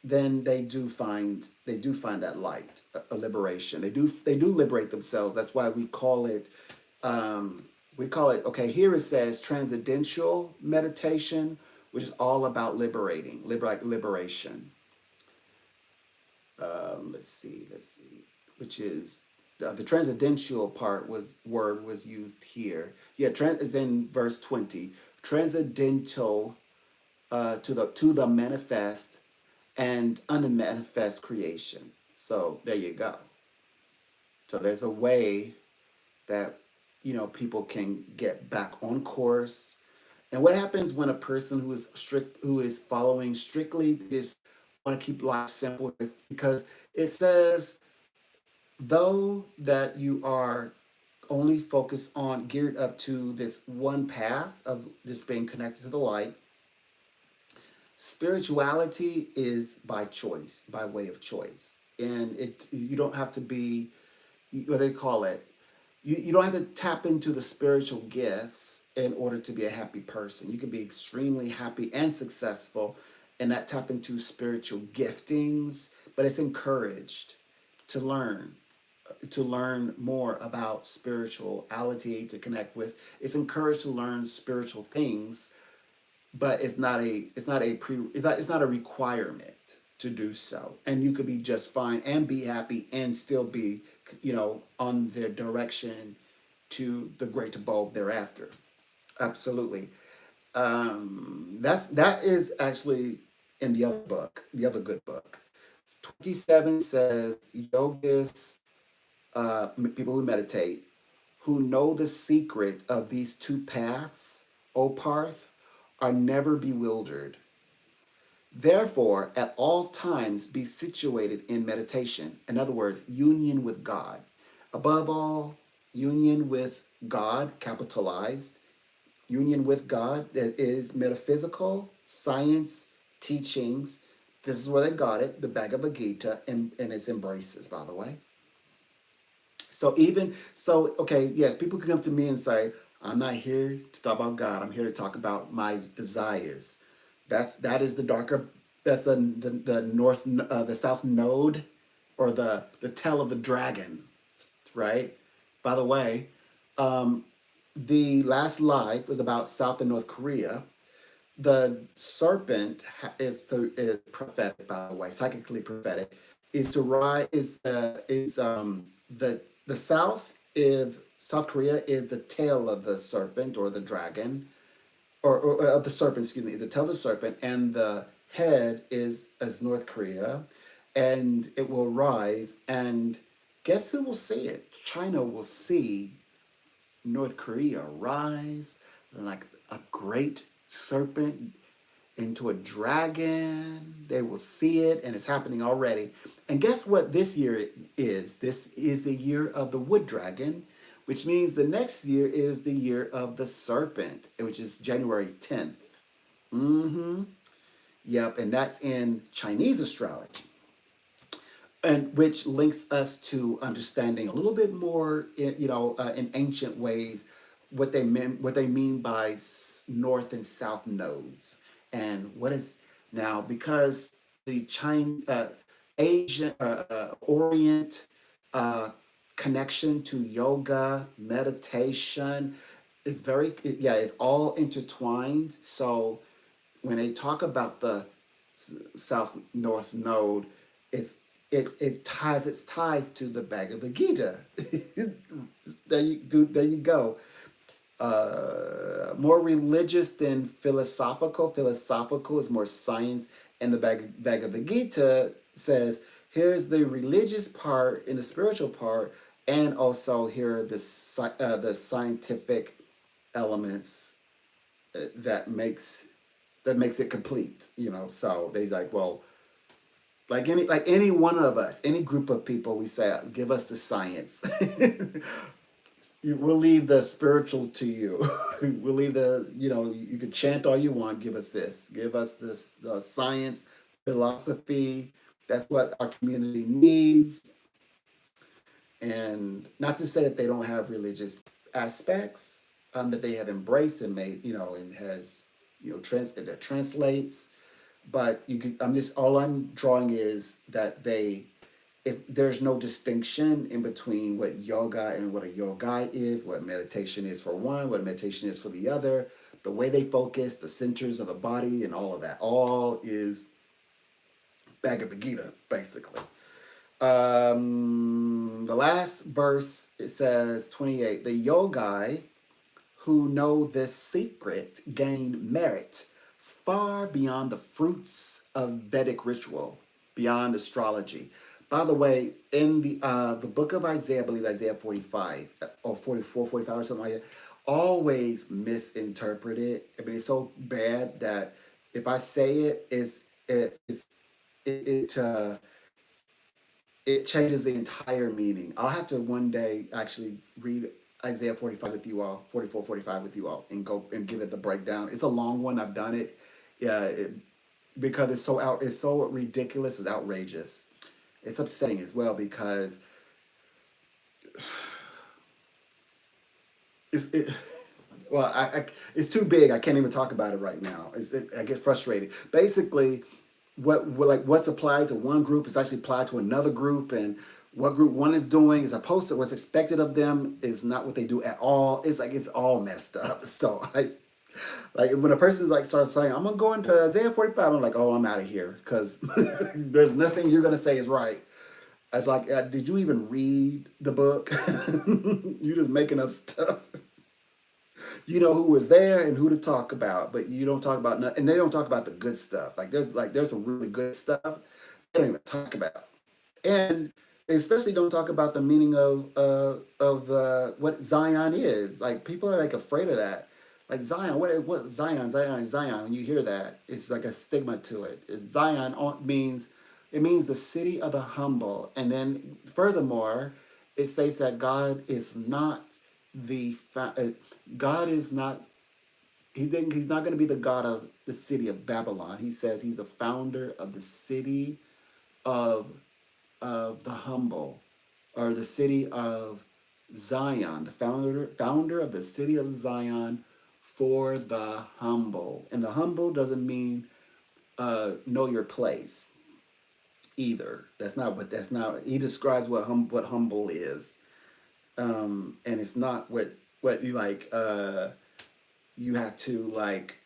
then they do find that light, a liberation. They do liberate themselves. That's why we call it, okay, here it says transcendental meditation, which is all about liberation. Let's see, which is the transcendental word was used here. Yeah, is in verse 20. Transcendental, to the manifest and unmanifest creation. So there you go. So there's a way that people can get back on course. And what happens when a person who is following strictly this want to keep life simple? Because it says, though that you are only focused on geared up to this one path of just being connected to the light, spirituality is by choice, by way of choice. And you don't have to be, what they call it, you don't have to tap into the spiritual gifts in order to be a happy person. You can be extremely happy and successful and not tap into spiritual giftings, but it's encouraged to learn more about spirituality, to connect with. It's encouraged to learn spiritual things, but it's not a requirement to do so. And you could be just fine and be happy and still be on the direction to the great abode thereafter. Absolutely. That is actually in the other good book. 27 says, yogis, people who meditate, who know the secret of these two paths, O Parth, are never bewildered. Therefore, at all times be situated in meditation. In other words, union with God. Above all, union with God, capitalized. Union with God, that is metaphysical, science, teachings. This is where they got it, the Bhagavad Gita, and its embraces, by the way. Okay, yes, people can come to me and say, I'm not here to talk about God. I'm here to talk about my desires. That is the darker. That's the north, the south node, or the tail of the dragon, right? By the way, um, the last life was about South and North Korea. The serpent is prophetic, by the way, psychically prophetic. Is to rise is the South, if South Korea is the tail of the serpent or the dragon, or of the serpent, excuse me, the tail of the serpent, and the head is as North Korea, and it will rise. And guess who will see it? China will see North Korea rise like a great serpent into a dragon. They will see it, and it's happening already. And guess what this year is? This is the year of the wood dragon, which means the next year is the year of the serpent, which is January 10th. Mm-hmm. Yep, and that's in Chinese astrology, and which links us to understanding a little bit more, in ancient ways, what they mean by north and south nodes, and what is now, because the China, Asian, Orient, uh, connection to yoga, meditation, it's all intertwined. So when they talk about the south north node, it's it ties its ties to the Bhagavad Gita. There you go. More religious than philosophical. Philosophical is more science, and the Bhagavad Gita says, here's the religious part and the spiritual part, and also here are the scientific elements, that makes it complete. So they's like, well, like any one of us, any group of people, we say, give us the science. We'll leave the spiritual to you. We'll leave you can chant all you want. Give us this. Give us this, the science, philosophy. That's what our community needs. And not to say that they don't have religious aspects, that they have embraced and made, and has, that translates. But you could, all I'm drawing is that there's no distinction in between what yoga and what a yogai is, what meditation is for one, what meditation is for the other, the way they focus, the centers of the body, and all of that. All is Bhagavad Gita, basically. The last verse, it says 28, the yogi who know this secret gain merit far beyond the fruits of Vedic ritual, beyond astrology. By the way, in the book of Isaiah, I believe Isaiah 45 or 44, 45 or something like that, always misinterpret it. I mean, it's so bad that if I say it, it it changes the entire meaning. I'll have to one day actually read Isaiah 45 with you all, 44, 45 with you all, and go and give it the breakdown. It's a long one. I've done it. Yeah, because it's so ridiculous, it's outrageous. It's upsetting as well because it's it, well, it's too big. I can't even talk about it right now. I get frustrated. Basically, what's applied to one group is actually applied to another group, and what group one is doing is opposed to what's expected of them is not what they do at all. It's like it's all messed up. So I like when a person like starts saying, "I'm gonna go into Isaiah 45," I'm like, "Oh, I'm out of here," because there's nothing you're gonna say is right. I was like, "Did you even read the book? You just making up stuff." You know who was there and who to talk about, but you don't talk about nothing, and they don't talk about the good stuff. There's some really good stuff they don't even talk about, and they especially don't talk about the meaning of what Zion is. Like people are like afraid of that. Like Zion, what Zion? When you hear that, it's like a stigma to it. Zion means it means the city of the humble, and then furthermore, it states that the God is not he's not going to be the God of the city of Babylon. He says he's the founder of the city of the humble, or the city of Zion, the founder of the city of Zion for the humble. And the humble doesn't mean know your place either. That's not he describes what humble is. And it's not what you like you have to like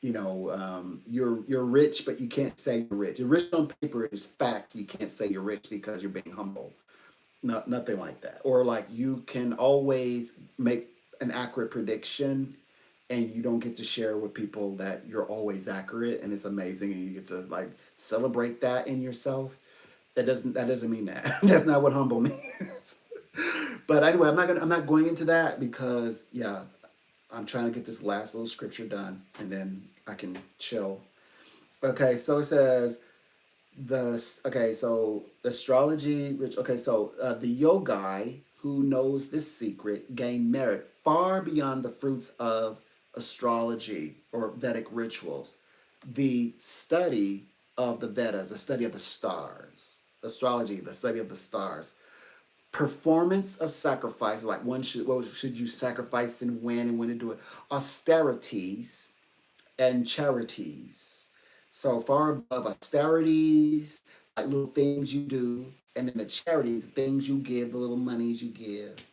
you're rich, but you can't say you're rich. You're rich on paper is fact. You can't say you're rich because you're being humble. Nothing like that. Or like you can always make an accurate prediction, and you don't get to share with people that you're always accurate, and it's amazing, and you get to like celebrate that in yourself. That doesn't mean that. That's not what humble means. But anyway, I'm not going into that because yeah, I'm trying to get this last little scripture done, and then I can chill. Okay, so it says so the astrology, which so the yogi who knows this secret gain merit far beyond the fruits of astrology or Vedic rituals. The study of the Vedas, the study of the stars, astrology, the study of the stars, performance of sacrifices, like what should you sacrifice and when to do it, austerities and charities. So far above austerities, like little things you do, and then the charities, the things you give, the little monies you give.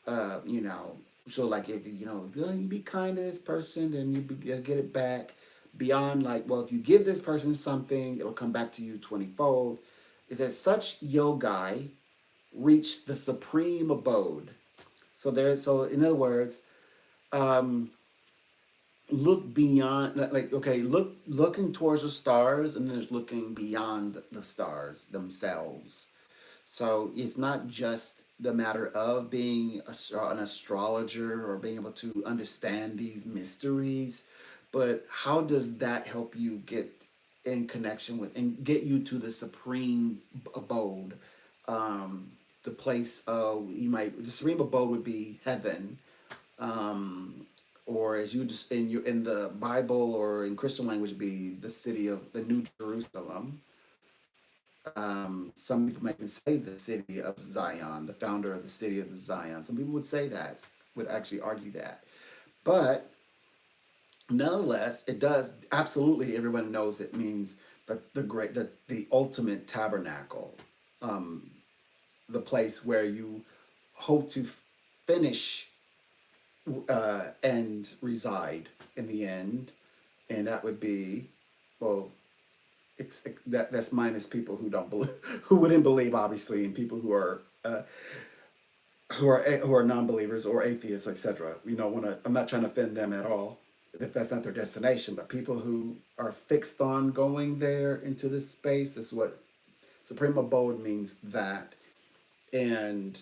Uh, you know, so like if you be kind to this person, then you'll get it back. Beyond like, well, if you give this person something, it'll come back to you 20-fold. Is that such yogi reach the supreme abode? So in other words, um, look beyond like okay looking towards the stars, and then there's looking beyond the stars themselves. So it's not just the matter of being an astrologer or being able to understand these mysteries, but how does that help you get in connection with and get you to the supreme abode, the place of the supreme abode would be heaven, um, or as you just in the Bible or in Christian language be the city of the New Jerusalem. Some people might even say the city of Zion, the founder of the city of Zion. Some people would say that. would actually argue that. But nonetheless, it does absolutely. Everyone knows it means the ultimate tabernacle, um, the place where you hope to finish and reside in the end, and that would be, well, that's minus people who don't believe, who wouldn't believe, obviously, and people who are non-believers or atheists, etc. I'm not trying to offend them at all. If that's not their destination, but people who are fixed on going there into this space is what supreme abode means. That, and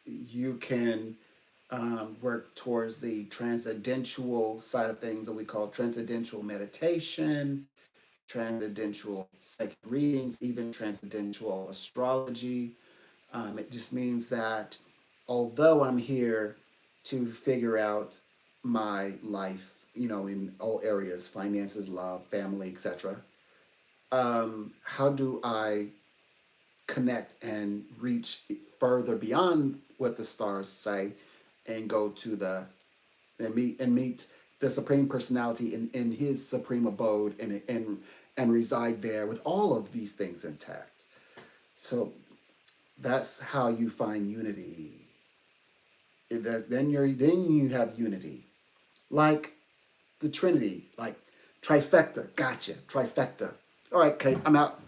you can work towards the transcendental side of things that we call transcendental meditation, transcendental psychic readings, even transcendental astrology. It just means that although I'm here to figure out my life, in all areas, finances, love, family, etc., how do I connect and reach further beyond what the stars say and go to and meet the supreme personality in his supreme abode and reside there with all of these things intact. So that's how you find unity. Then you have unity, like the Trinity, like trifecta. Gotcha, trifecta. All right, Kate, I'm out.